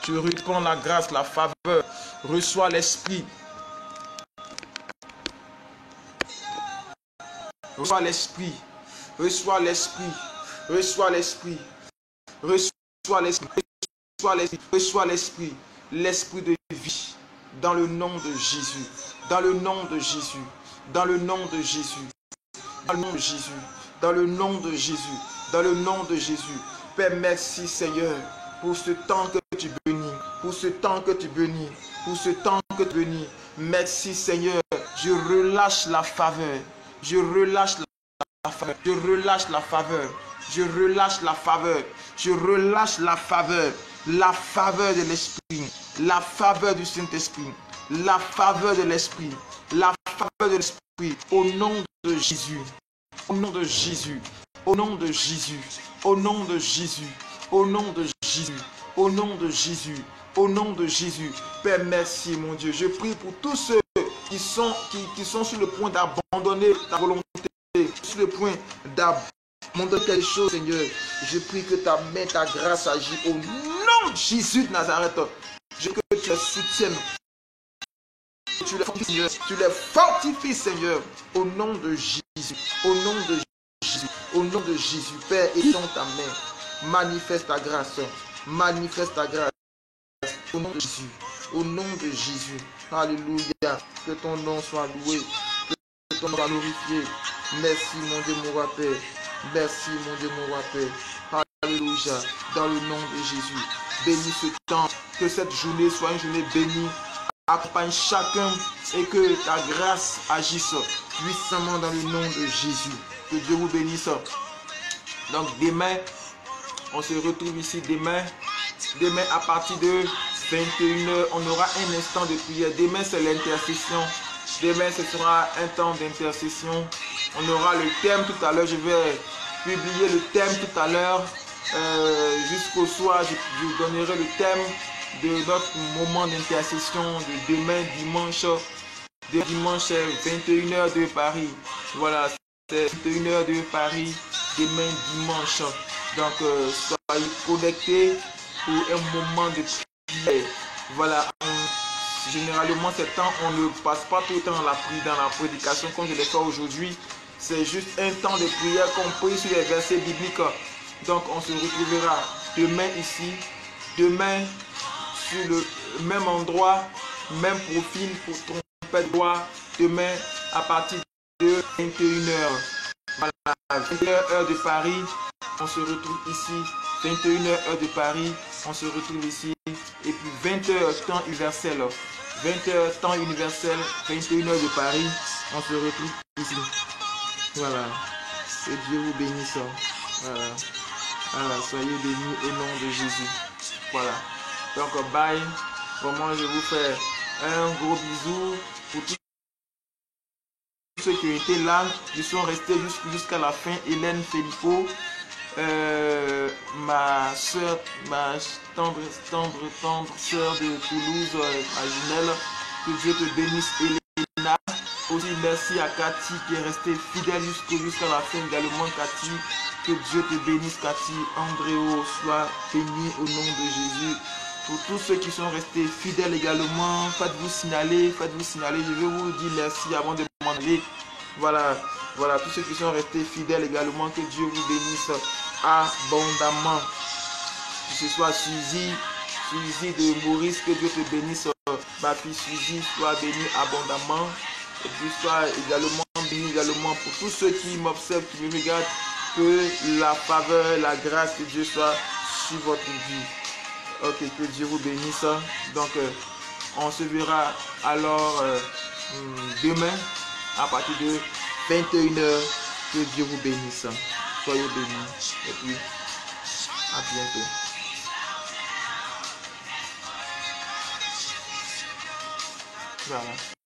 Tu reprends la grâce, la faveur. Reçois l'Esprit. Reçois l'Esprit. Reçois l'Esprit. Reçois l'Esprit. Reçois l'Esprit. Reçois l'Esprit. Reçois l'Esprit. L'Esprit de vie. Dans le nom de Jésus. Dans le nom de Jésus. Dans le nom de Jésus. Dans le nom de Jésus. Dans le nom de Jésus. Dans le nom de Jésus. Père, merci Seigneur pour ce temps que tu bénis. Pour ce temps que tu bénis. Pour ce temps que tu bénis. Merci Seigneur. Je relâche la faveur. Je relâche la faveur. Je relâche la faveur. Je relâche la faveur. Je relâche la faveur. La faveur de l'Esprit. La faveur du Saint-Esprit. La faveur de l'Esprit. La faveur de l'Esprit. Au nom de Jésus. Au nom de Jésus. Au nom de Jésus. Au nom de Jésus. Au nom de Jésus. Au nom de Jésus. Au nom de Jésus. Père, merci mon Dieu. Je prie pour tous ceux qui sont sur le point d'abandonner ta volonté. Sur le point d'abandonner quelque chose, Seigneur. Je prie que ta main, ta grâce agisse au nom de Jésus de Nazareth. Je prie que tu les soutiennes. Tu les fortifies, Seigneur. Au nom de Jésus. Au nom de Jésus. Au nom de Jésus. Père, étends ta main. Manifeste ta grâce. Manifeste ta grâce. Au nom de Jésus. Au nom de Jésus. Alléluia. Que ton nom soit loué. Que ton nom soit glorifié. Merci mon Dieu, mon roi Père. Merci mon Dieu, mon roi Père. Alléluia. Dans le nom de Jésus. Bénis ce temps. Que cette journée soit une journée bénie accompagne chacun et que ta grâce agisse puissamment dans le nom de Jésus. Que Dieu vous bénisse. Donc demain, on se retrouve ici demain. Demain à partir de 21h, on aura un instant de prière. Demain, c'est l'intercession. Demain, ce sera un temps d'intercession. On aura le thème tout à l'heure. Je vais publier le thème tout à l'heure. Jusqu'au soir, je vous donnerai le thème de notre moment d'intercession de demain, dimanche. Dimanche, 21h de Paris. Voilà, c'est 21h de Paris, demain, dimanche. Donc, soyez connectés pour un moment de prière. Voilà, généralement, ce temps, on ne passe pas tout le temps dans la prédication comme je l'ai fait aujourd'hui. C'est juste un temps de prière qu'on prie sur les versets bibliques. Donc, on se retrouvera demain ici, demain sur le même endroit, même profil pour trompette de voix, demain à partir de 21h. Voilà, 21h heure de Paris, on se retrouve ici. 21h heure de Paris, on se retrouve ici. Et puis 20h temps universel. 20h temps universel, 21h de Paris, on se retrouve ici. Voilà. Que Dieu vous bénisse. Voilà. Voilà. Soyez bénis au nom de Jésus. Voilà. Donc bye. Vraiment, je vous fais un gros bisou pour tous ceux qui ont été là, qui sont restés jusqu'à la fin. Hélène Filippo, ma soeur, ma tendre soeur de Toulouse, à Ginelle. Que Dieu te bénisse, Elena. Aussi merci à Cathy qui est restée fidèle jusqu'à la fin également. Cathy, que Dieu te bénisse, Cathy. Andréo, sois béni au nom de Jésus. Pour tous ceux qui sont restés fidèles également, faites-vous signaler, je vais vous dire merci avant de m'en aller. Voilà, tous ceux qui sont restés fidèles également, que Dieu vous bénisse abondamment. Que ce soit Suzy de Maurice, que Dieu te bénisse. Ma fille Suzy, sois bénie abondamment. Et puis sois également béni également pour tous ceux qui m'observent, qui me regardent, que la faveur, la grâce de Dieu soit sur votre vie. Ok, que Dieu vous bénisse. Donc, on se verra alors demain à partir de 21h. Que Dieu vous bénisse. Soyez bénis. Et puis, à bientôt. Voilà.